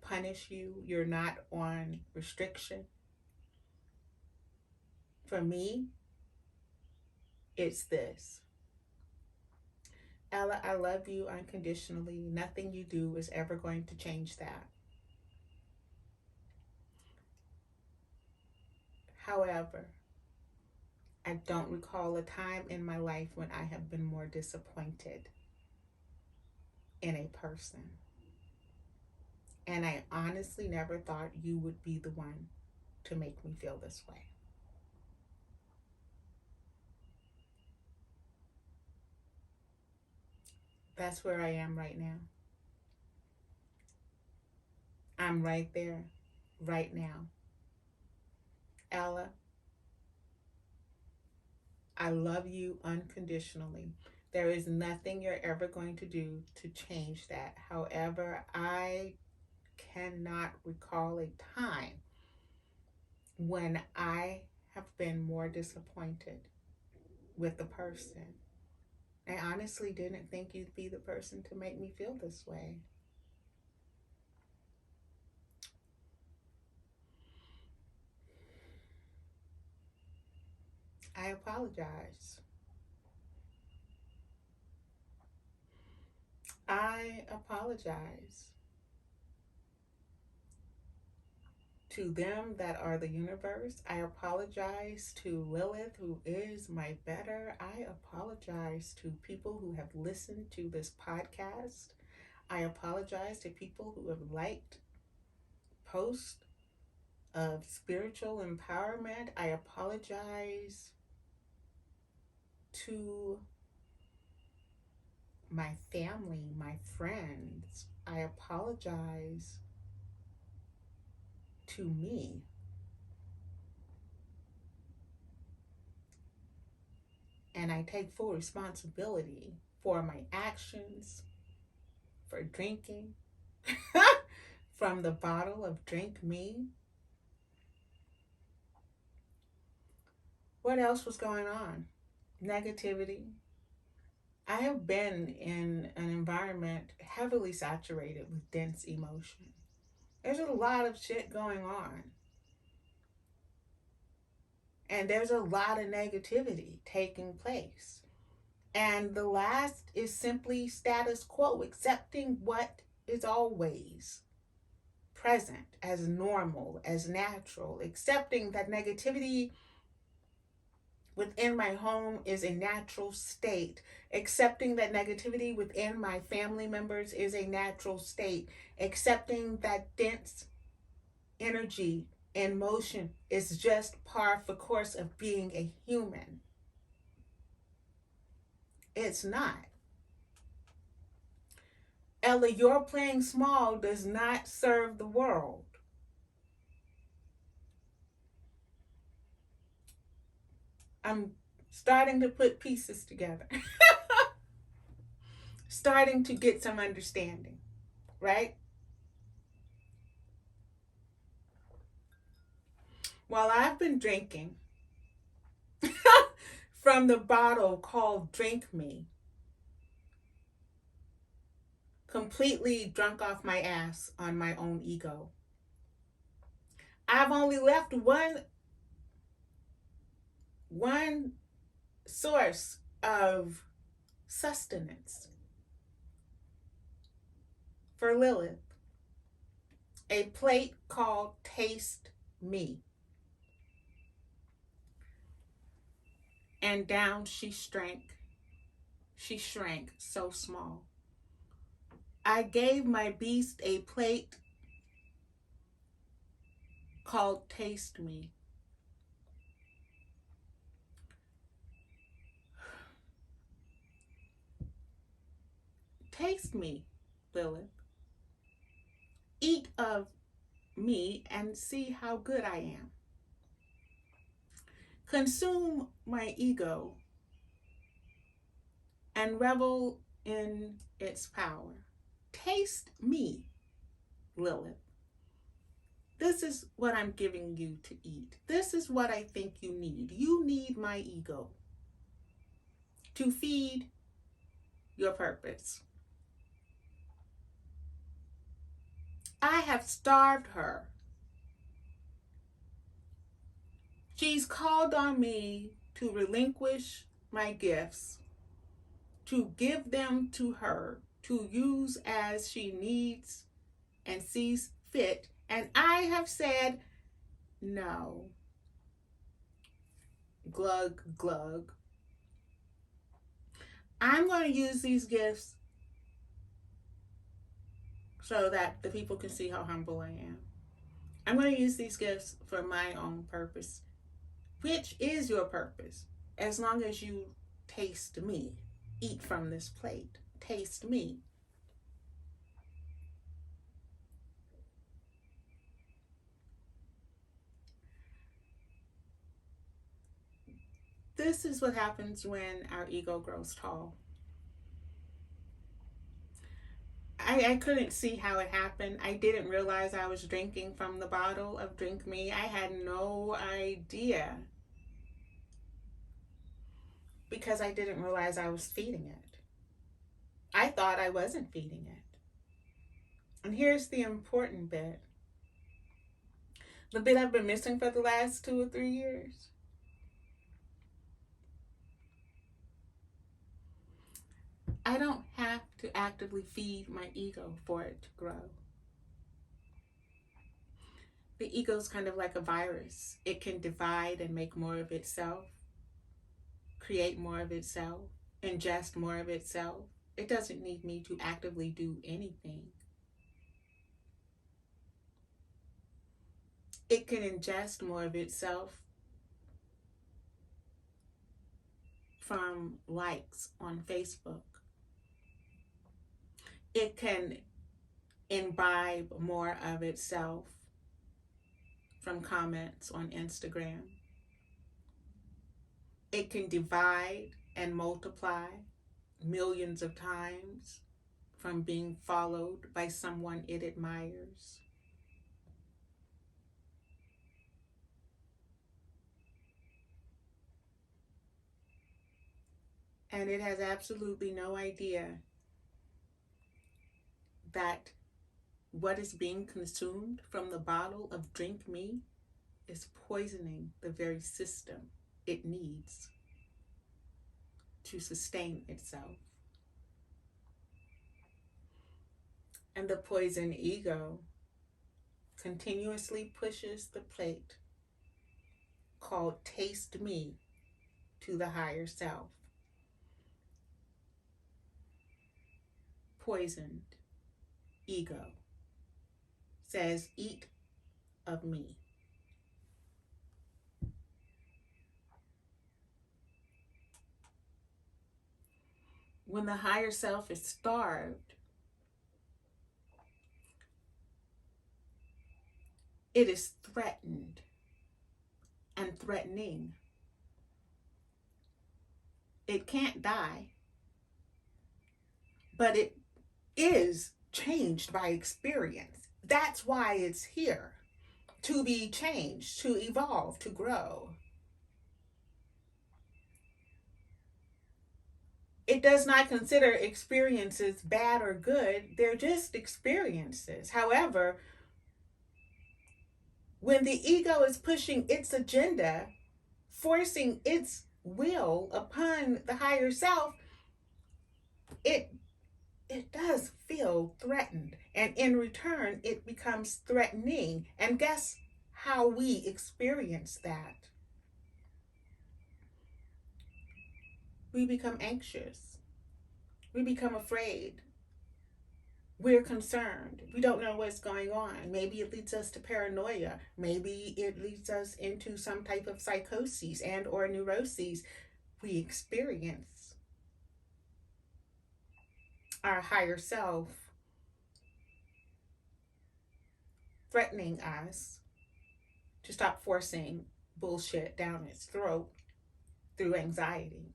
Speaker 1: punish you, you're not on restriction. For me, it's this. Ella, I love you unconditionally. Nothing you do is ever going to change that. However, I don't recall a time in my life when I have been more disappointed in a person. And I honestly never thought you would be the one to make me feel this way. That's where I am right now. I'm right there, right now. Ella, I love you unconditionally. There is nothing you're ever going to do to change that. However, I cannot recall a time when I have been more disappointed with a person. I honestly didn't think you'd be the person to make me feel this way. I apologize. I apologize to them that are the universe. I apologize to Lilith, who is my better. I apologize to people who have listened to this podcast. I apologize to people who have liked posts of spiritual empowerment. I apologize to my family, my friends. I apologize to me. And I take full responsibility for my actions, for drinking from the bottle of Drink Me. What else was going on? Negativity. I have been in an environment heavily saturated with dense emotion. There's a lot of shit going on. And there's a lot of negativity taking place. And the last is simply status quo, accepting what is always present as normal, as natural, accepting that negativity within my home is a natural state, accepting that negativity within my family members is a natural state, accepting that dense energy and motion is just par for course of being a human. It's not. Ella, your playing small does not serve the world. I'm starting to put pieces together. Starting to get some understanding, right? While I've been drinking from the bottle called Drink Me, completely drunk off my ass on my own ego, I've only left one source of sustenance for Lilith, a plate called Taste Me. And down she shrank. She shrank so small. I gave my beast a plate called Taste Me. Taste me, Lilith. Eat of me and see how good I am. Consume my ego and revel in its power. Taste me, Lilith. This is what I'm giving you to eat. This is what I think you need. You need my ego to feed your purpose. I have starved her. She's called on me to relinquish my gifts, to give them to her, to use as she needs and sees fit. And I have said, no. Glug, glug. I'm going to use these gifts so that the people can see how humble I am. I'm going to use these gifts for my own purpose, which is your purpose, as long as you taste me. Eat from this plate. Taste me. This is what happens when our ego grows tall. I couldn't see how it happened. I didn't realize I was drinking from the bottle of Drink Me. I had no idea, because I didn't realize I was feeding it. I thought I wasn't feeding it. And here's the important bit. The bit I've been missing for the last 2 or 3 years. I don't have to actively feed my ego for it to grow. The ego is kind of like a virus. It can divide and make more of itself, create more of itself, ingest more of itself. It doesn't need me to actively do anything. It can ingest more of itself from likes on Facebook. It can imbibe more of itself from comments on Instagram. It can divide and multiply millions of times from being followed by someone it admires. And it has absolutely no idea that what is being consumed from the bottle of Drink Me is poisoning the very system it needs to sustain itself. And the poison ego continuously pushes the plate called Taste Me to the higher self. Poisoned ego says, eat of me. When the higher self is starved, it is threatened and threatening. It can't die, but it is changed by experience. That's why it's here, to be changed, to evolve, to grow. It does not consider experiences bad or good. They're just experiences. However, when the ego is pushing its agenda, forcing its will upon the higher self, it does feel threatened. And in return, it becomes threatening. And guess how we experience that? We become anxious. We become afraid. We're concerned. We don't know what's going on. Maybe it leads us to paranoia. Maybe it leads us into some type of psychoses and or neuroses. We experience our higher self threatening us to stop forcing bullshit down its throat through anxiety.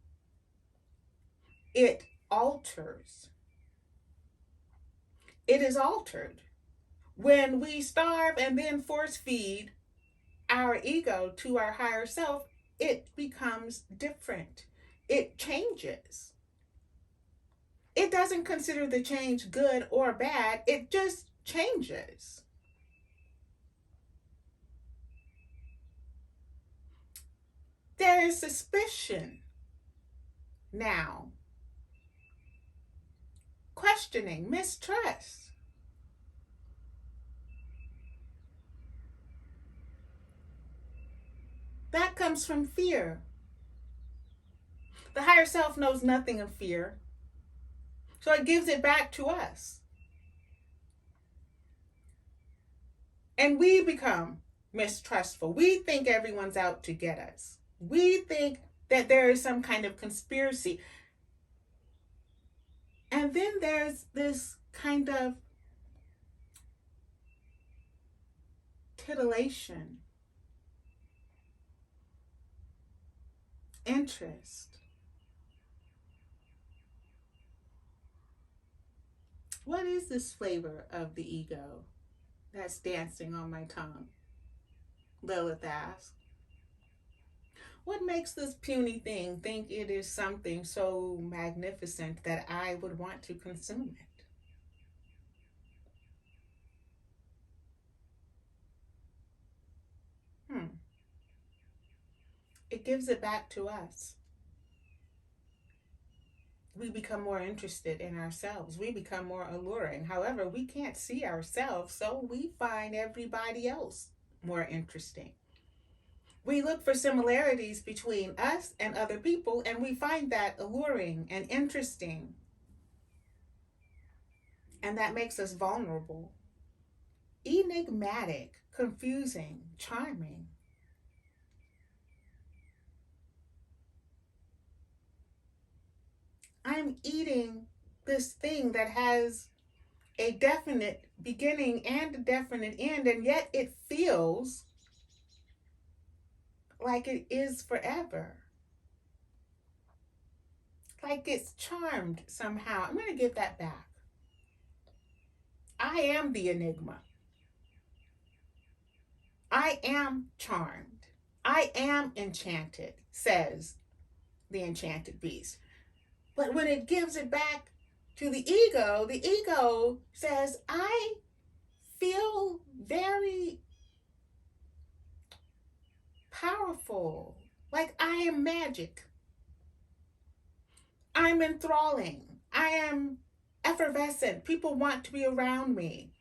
Speaker 1: It alters. It is altered when we starve and then force feed our ego to our higher self. It becomes different. It changes. It doesn't consider the change good or bad. It just changes. There is suspicion now, questioning, mistrust. That comes from fear. The higher self knows nothing of fear, so it gives it back to us. And we become mistrustful. We think everyone's out to get us. We think that there is some kind of conspiracy. And then there's this kind of titillation, interest. What is this flavor of the ego that's dancing on my tongue? Lilith asked. What makes this puny thing think it is something so magnificent that I would want to consume it? It gives it back to us. we become more interested in ourselves. We become more alluring. However, we can't see ourselves, so we find everybody else more interesting. We look for similarities between us and other people, and we find that alluring and interesting. And that makes us vulnerable, enigmatic, confusing, charming. I'm eating this thing that has a definite beginning and a definite end, and yet it feels like it is forever. Like it's charmed somehow. I'm going to give that back. I am the enigma. I am charmed. I am enchanted, says the enchanted beast. But when it gives it back to the ego says, I feel very powerful, like I am magic. I'm enthralling. I am effervescent. People want to be around me.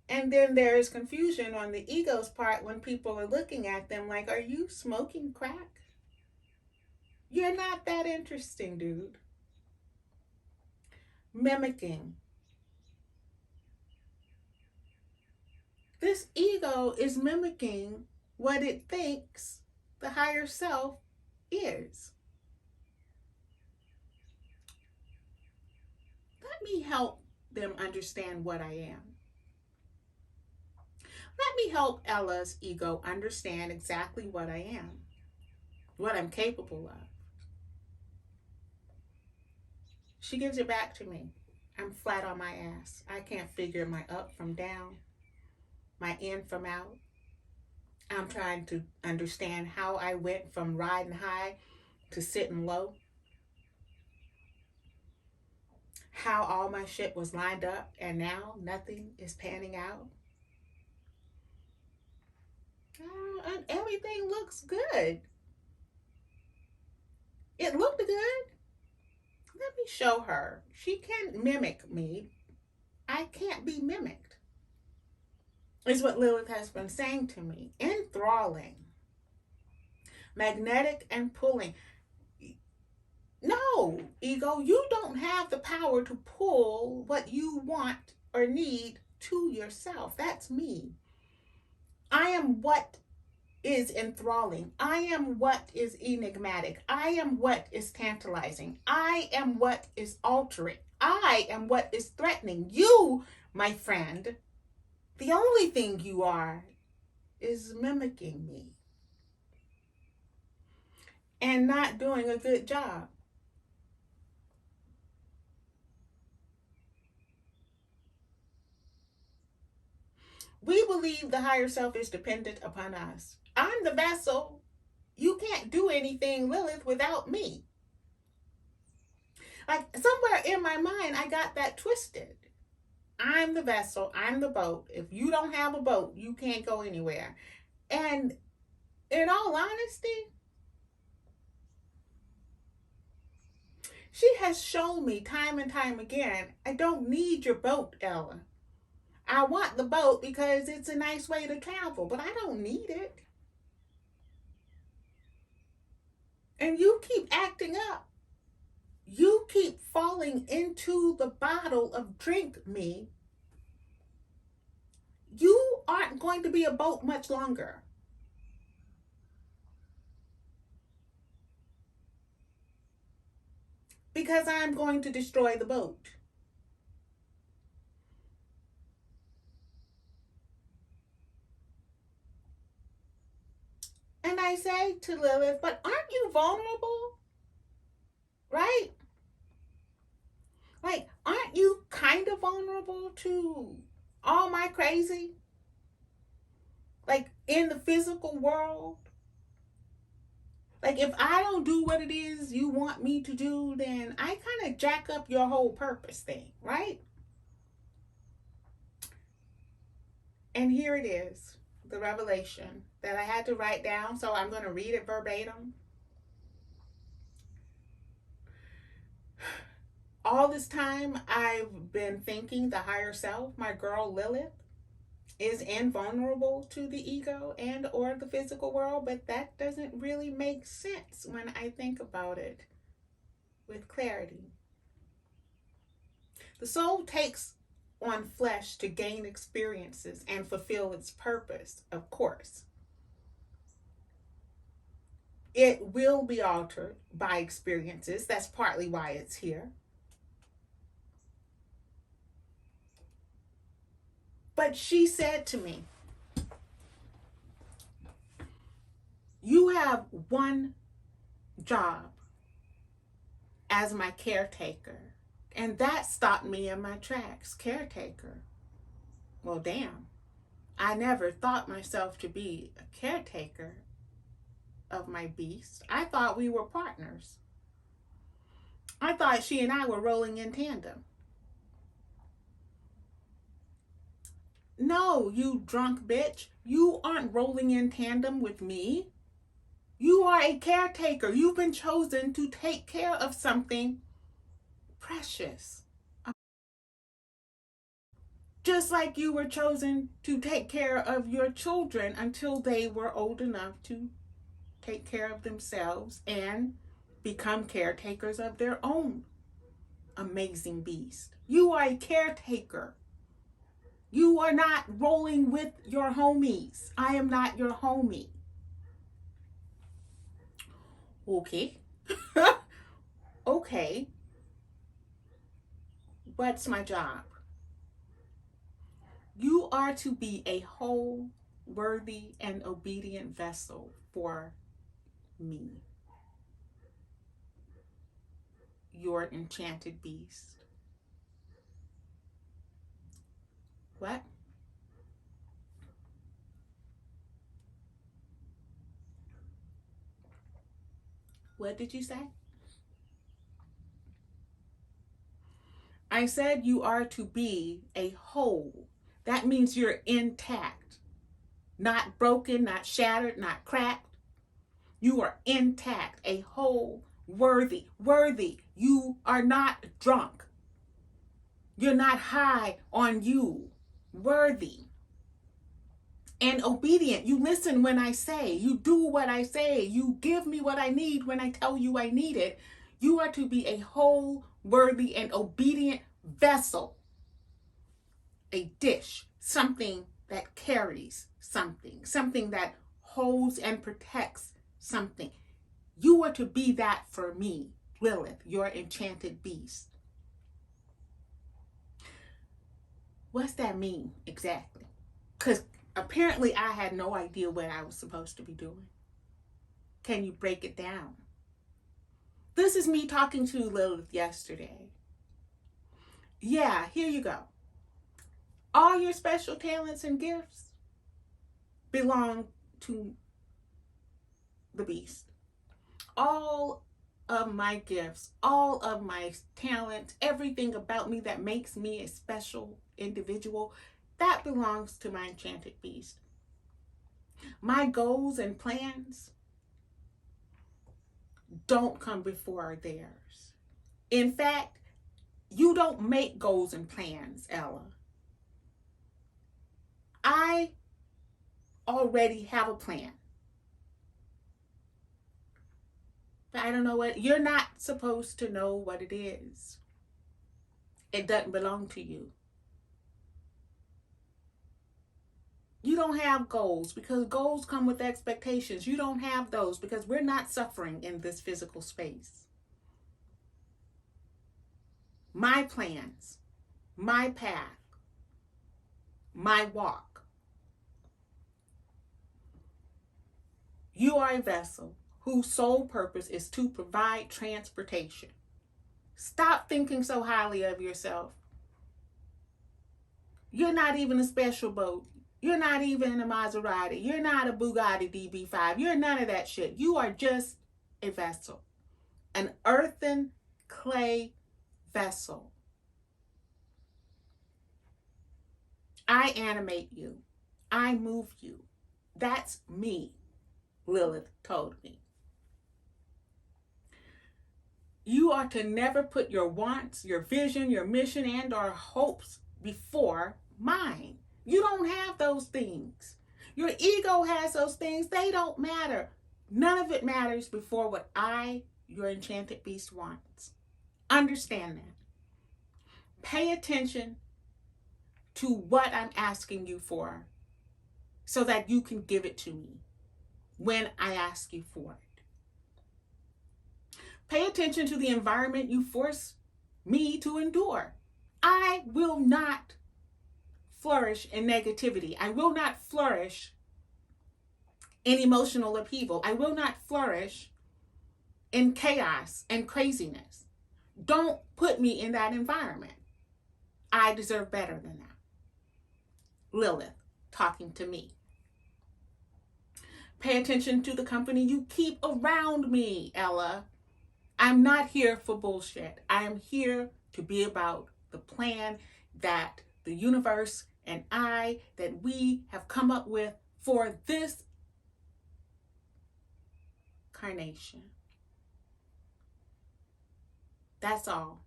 Speaker 1: And then there is confusion on the ego's part when people are looking at them like, are you smoking crack? You're not that interesting, dude. Mimicking. This ego is mimicking what it thinks the higher self is. Let me help them understand what I am. Let me help Ella's ego understand exactly what I am, what I'm capable of. She gives it back to me. I'm flat on my ass. I can't figure my up from down, my in from out. I'm trying to understand how I went from riding high to sitting low. How all my shit was lined up and now nothing is panning out. And everything looks good. It looked good. Let me show her. She can mimic me. I can't be mimicked, is what Lilith has been saying to me. Enthralling. Magnetic and pulling. No, ego, you don't have the power to pull what you want or need to yourself. That's me. I am what is enthralling. I am what is enigmatic. I am what is tantalizing. I am what is altering. I am what is threatening. You, my friend, the only thing you are is mimicking me and not doing a good job. We believe the higher self is dependent upon us. I'm the vessel. You can't do anything, Lilith, without me. Like somewhere in my mind, I got that twisted. I'm the vessel. I'm the boat. If you don't have a boat, you can't go anywhere. And in all honesty, she has shown me time and time again, I don't need your boat, Ella. I want the boat because it's a nice way to travel, but I don't need it. And you keep acting up. You keep falling into the bottle of drink me. You aren't going to be a boat much longer. Because I'm going to destroy the boat. And I say to Lilith, but aren't you vulnerable? Right? Like, aren't you kind of vulnerable to all my crazy? Like, in the physical world? Like, if I don't do what it is you want me to do, then I kind of jack up your whole purpose thing, right? And here it is, the revelation that I had to write down, so I'm going to read it verbatim. All this time, I've been thinking the higher self, my girl Lilith, is invulnerable to the ego and or the physical world, but that doesn't really make sense when I think about it with clarity. The soul takes on flesh to gain experiences and fulfill its purpose, of course. It will be altered by experiences. That's partly why it's here. But she said to me, you have one job as my caretaker. And that stopped me in my tracks. Caretaker. Well, damn. I never thought myself to be a caretaker of my beast. I thought we were partners. I thought she and I were rolling in tandem. No, you drunk bitch. You aren't rolling in tandem with me. You are a caretaker. You've been chosen to take care of something precious. Just like you were chosen to take care of your children until they were old enough to take care of themselves and become caretakers of their own amazing beast. You are a caretaker. You are not rolling with your homies. I am not your homie. Okay. Okay. What's my job? You are to be a whole, worthy, and obedient vessel for me, your enchanted beast. What? What did you say? I said you are to be a whole. That means you're intact, not broken, not shattered, not cracked. You are intact, a whole, worthy. You are not drunk. You're not high on you. Worthy. And obedient. You listen when I say. You do what I say. You give me what I need when I tell you I need it. You are to be a whole, worthy, and obedient vessel. A dish. Something that carries something. Something that holds and protects something. You are to be that for me, Lilith, your enchanted beast. What's that mean exactly? Because apparently I had no idea what I was supposed to be doing. Can you break it down? This is me talking to Lilith yesterday. Yeah, here you go. All your special talents and gifts belong to the beast. All of my gifts, all of my talents, everything about me that makes me a special individual, that belongs to my enchanted beast. My goals and plans don't come before theirs. In fact, you don't make goals and plans, Ella. I already have a plan. But I don't know what, you're not supposed to know what it is. It doesn't belong to you. You don't have goals because goals come with expectations. You don't have those because we're not suffering in this physical space. My plans, my path, my walk. You are a vessel whose sole purpose is to provide transportation. Stop thinking so highly of yourself. You're not even a special boat. You're not even a Maserati. You're not a Bugatti DB5. You're none of that shit. You are just a vessel. An earthen clay vessel. I animate you. I move you. That's me, Lilith told me. You are to never put your wants, your vision, your mission, and or hopes before mine. You don't have those things. Your ego has those things. They don't matter. None of it matters before what I, your enchanted beast, wants. Understand that. Pay attention to what I'm asking you for so that you can give it to me when I ask you for it. Pay attention to the environment you force me to endure. I will not flourish in negativity. I will not flourish in emotional upheaval. I will not flourish in chaos and craziness. Don't put me in that environment. I deserve better than that. Lilith talking to me. Pay attention to the company you keep around me, Ella. I'm not here for bullshit. I am here to be about the plan that the universe and that we have come up with for this carnation. That's all.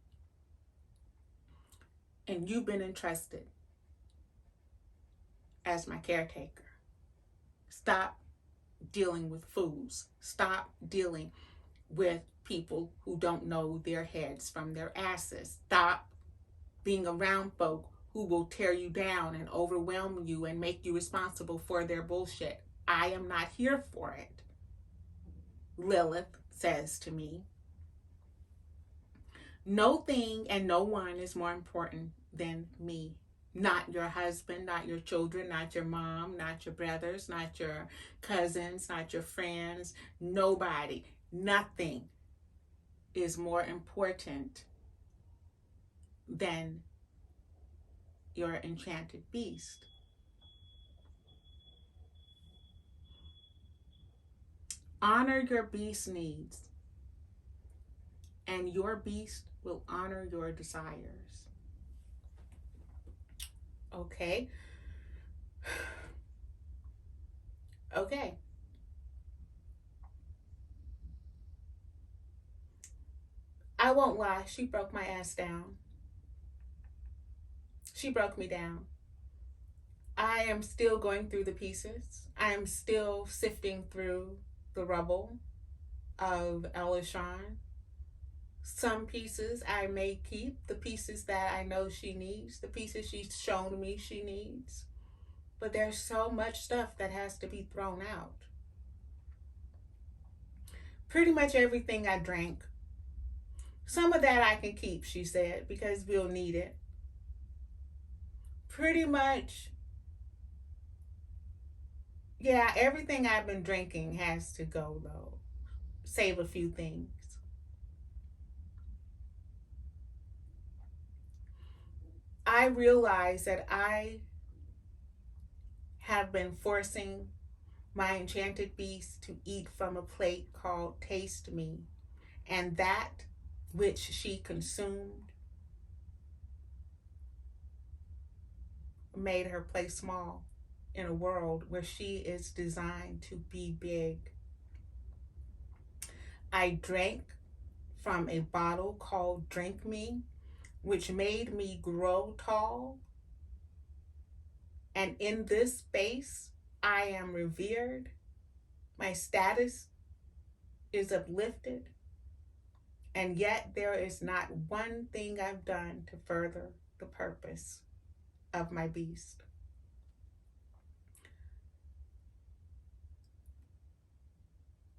Speaker 1: And you've been entrusted as my caretaker. Stop dealing with fools. Stop dealing with people who don't know their heads from their asses. Stop being around folk who will tear you down and overwhelm you and make you responsible for their bullshit. I am not here for it. Lilith says to me, no thing and no one is more important than me. Not your husband, not your children, not your mom, not your brothers, not your cousins, not your friends, nobody, nothing is more important than your enchanted beast. Honor your beast needs, and your beast will honor your desires. Okay. Okay. I won't lie, she broke my ass down. She broke me down. I am still going through the pieces. I am still sifting through the rubble of Elishan. Some pieces I may keep, the pieces that I know she needs, the pieces she's shown me she needs. But there's so much stuff that has to be thrown out. Pretty much everything I drank. Some of that I can keep, she said, because we'll need it. Pretty much, yeah, everything I've been drinking has to go, though. Save a few things. I realize that I have been forcing my enchanted beast to eat from a plate called Taste Me, and that which she consumed made her play small in a world where she is designed to be big. I drank from a bottle called Drink Me, which made me grow tall. And in this space, I am revered. My status is uplifted. And yet there is not one thing I've done to further the purpose of my beast.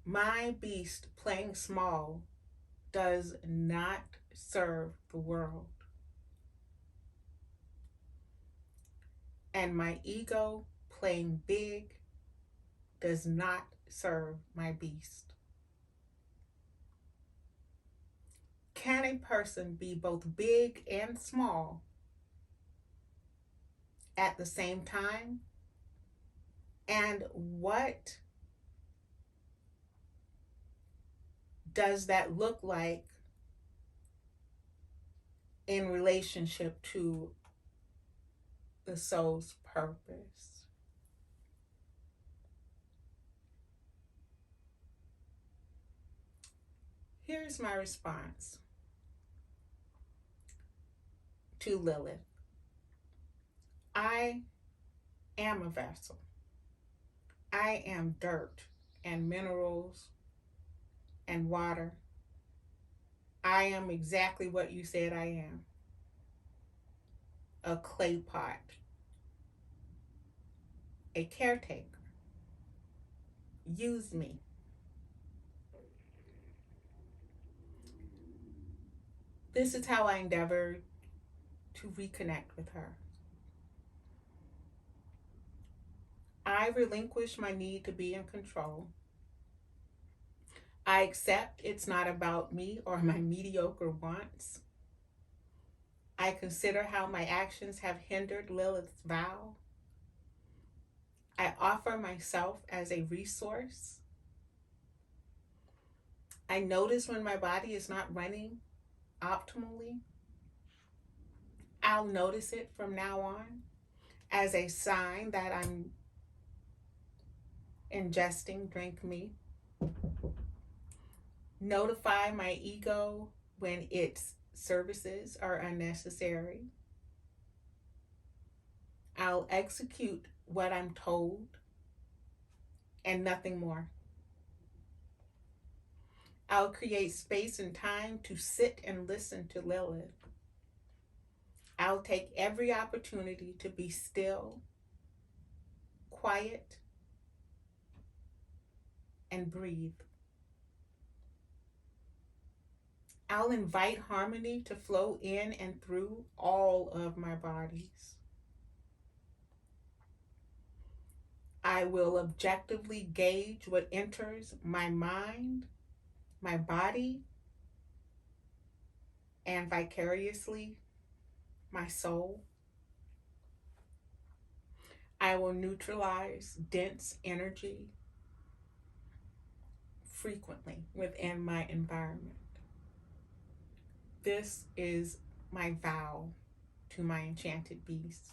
Speaker 1: My beast playing small does not serve the world. And my ego playing big does not serve my beast. Can a person be both big and small at the same time? And what does that look like in relationship to the soul's purpose? Here's my response to Lilith. I am a vessel. I am dirt and minerals and water. I am exactly what you said I am. A clay pot. A caretaker. Use me. This is how I endeavor to reconnect with her. I relinquish my need to be in control. I accept it's not about me or my mediocre wants. I consider how my actions have hindered Lilith's vow. I offer myself as a resource. I notice when my body is not running optimally. I'll notice it from now on as a sign that I'm ingesting drink me. Notify my ego when its services are unnecessary. I'll execute what I'm told and nothing more. I'll create space and time to sit and listen to Lilith. I'll take every opportunity to be still, quiet, and breathe. I'll invite harmony to flow in and through all of my bodies. I will objectively gauge what enters my mind, my body, and vicariously my soul. I will neutralize dense energy frequently within my environment. This is my vow to my enchanted beast.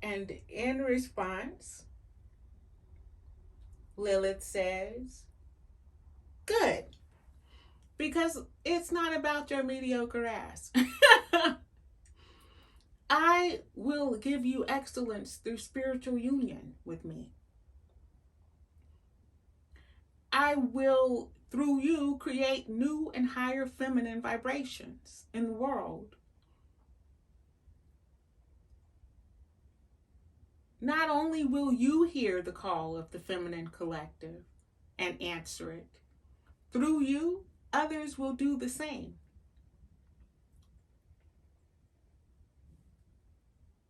Speaker 1: And in response, Lilith says, good, because it's not about your mediocre ass. I will give you excellence through spiritual union with me. I will, through you, create new and higher feminine vibrations in the world. Not only will you hear the call of the feminine collective and answer it, through you, others will do the same.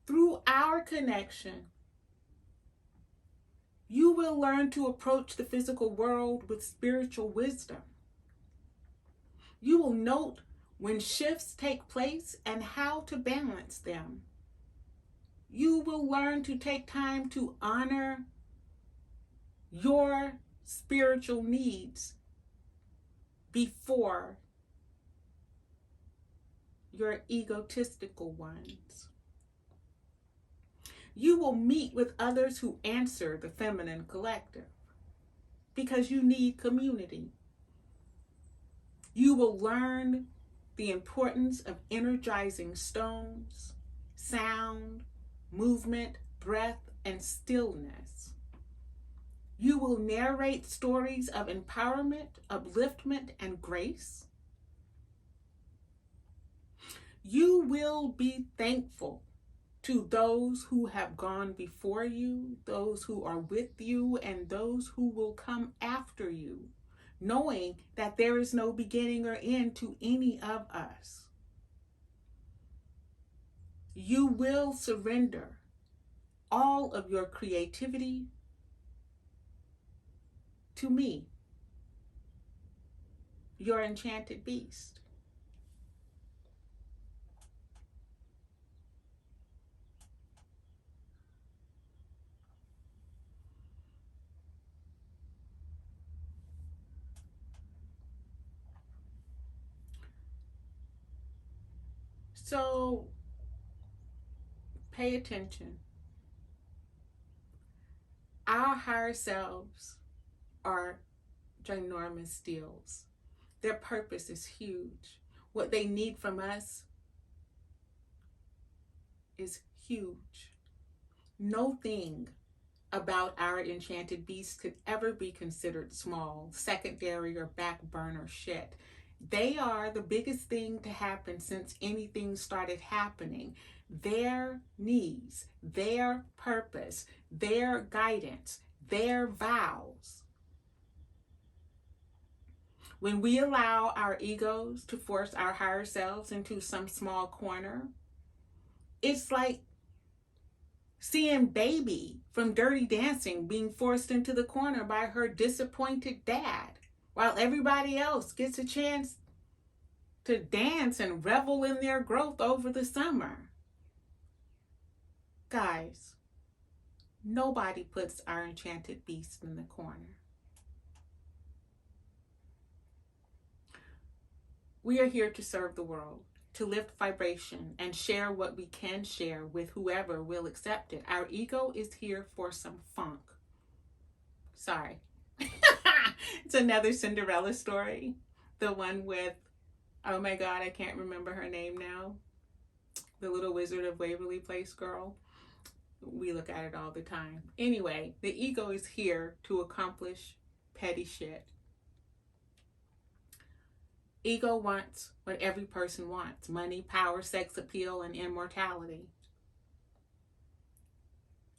Speaker 1: Through our connection, you will learn to approach the physical world with spiritual wisdom. You will note when shifts take place and how to balance them. You will learn to take time to honor your spiritual needs before your egotistical ones. You will meet with others who answer the feminine collective because you need community. You will learn the importance of energizing stones, sound, movement, breath, and stillness. You will narrate stories of empowerment, upliftment, and grace. You will be thankful to those who have gone before you, those who are with you, and those who will come after you, knowing that there is no beginning or end to any of us. You will surrender all of your creativity to me, your enchanted beast. So pay attention. Our higher selves are ginormous deals. Their purpose is huge. What they need from us is huge. No thing about our enchanted beasts could ever be considered small, secondary, or back burner shit. They are the biggest thing to happen since anything started happening. Their needs, their purpose, their guidance, their vows. When we allow our egos to force our higher selves into some small corner, it's like seeing Baby from Dirty Dancing being forced into the corner by her disappointed dad, while everybody else gets a chance to dance and revel in their growth over the summer. Guys, nobody puts our enchanted beast in the corner. We are here to serve the world, to lift vibration and share what we can share with whoever will accept it. Our ego is here for some funk. Sorry. It's another Cinderella story. The one with, oh my God, I can't remember her name now. The Little Wizard of Waverly Place girl. We look at it all the time. Anyway, the ego is here to accomplish petty shit. Ego wants what every person wants: money, power, sex appeal, and immortality.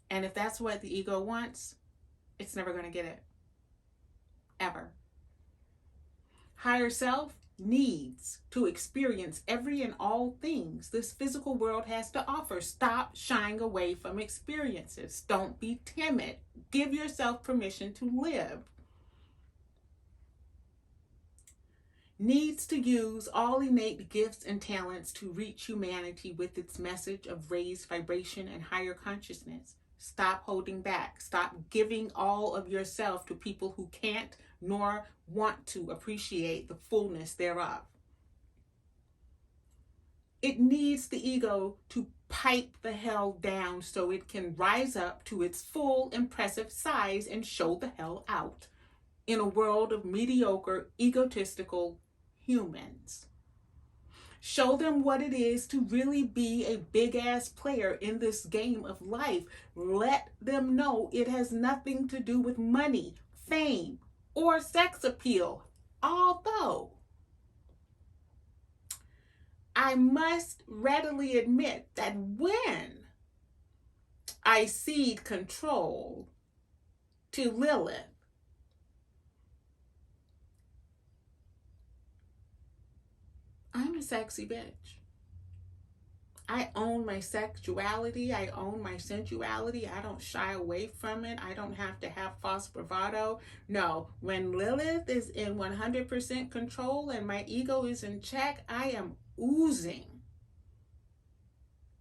Speaker 1: And if that's what the ego wants, it's never going to get it. Ever. Higher self needs to experience every and all things this physical world has to offer. Stop shying away from experiences. Don't be timid. Give yourself permission to live. Needs to use all innate gifts and talents to reach humanity with its message of raised vibration and higher consciousness. Stop holding back. Stop giving all of yourself to people who can't nor want to appreciate the fullness thereof. It needs the ego to pipe the hell down so it can rise up to its full impressive size and show the hell out in a world of mediocre, egotistical humans. Show them what it is to really be a big-ass player in this game of life. Let them know it has nothing to do with money, fame, or sex appeal. Although, I must readily admit that when I cede control to Lilith, I'm a sexy bitch. I own my sexuality. I own my sensuality. I don't shy away from it. I don't have to have false bravado. No, when Lilith is in 100% control and my ego is in check, I am oozing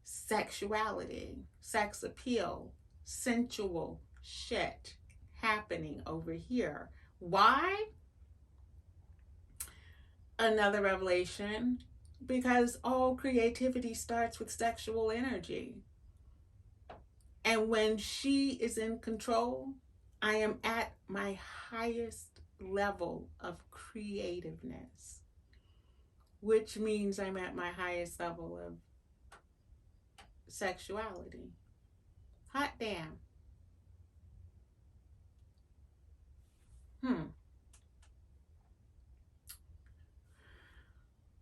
Speaker 1: sexuality, sex appeal, sensual shit happening over here. Why? Another revelation, because all creativity starts with sexual energy. And when she is in control, I am at my highest level of creativeness, which means I'm at my highest level of sexuality. Hot damn.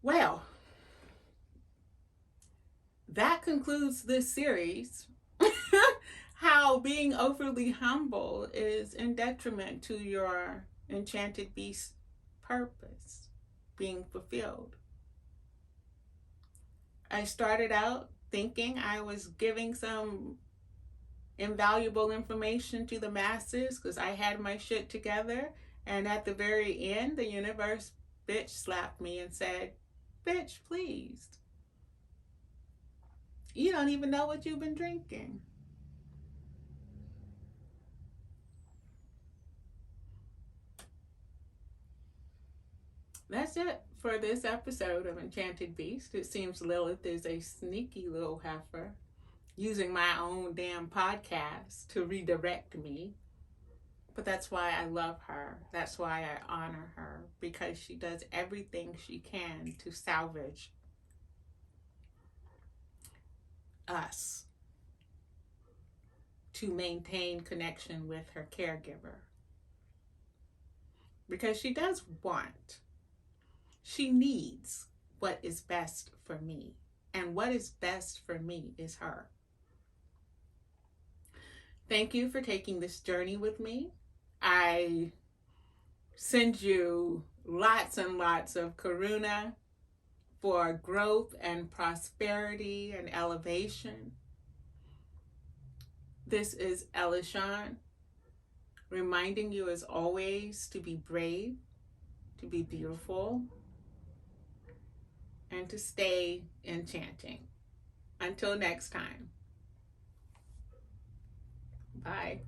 Speaker 1: Well, that concludes this series. How being overly humble is in detriment to your enchanted beast purpose being fulfilled. I started out thinking I was giving some invaluable information to the masses because I had my shit together, and at the very end, the universe bitch slapped me and said, bitch, please. You don't even know what you've been drinking. That's it for this episode of Enchanted Beast. It seems Lilith is a sneaky little heifer using my own damn podcast to redirect me But that's why I love her. That's why I honor her, because she does everything she can to salvage us, to maintain connection with her caregiver. Because she does want, she needs what is best for me. And what is best for me is her. Thank you for taking this journey with me. I send you lots and lots of karuna for growth and prosperity and elevation. This is Elishan, reminding you as always to be brave, to be beautiful, and to stay enchanting. Until next time. Bye.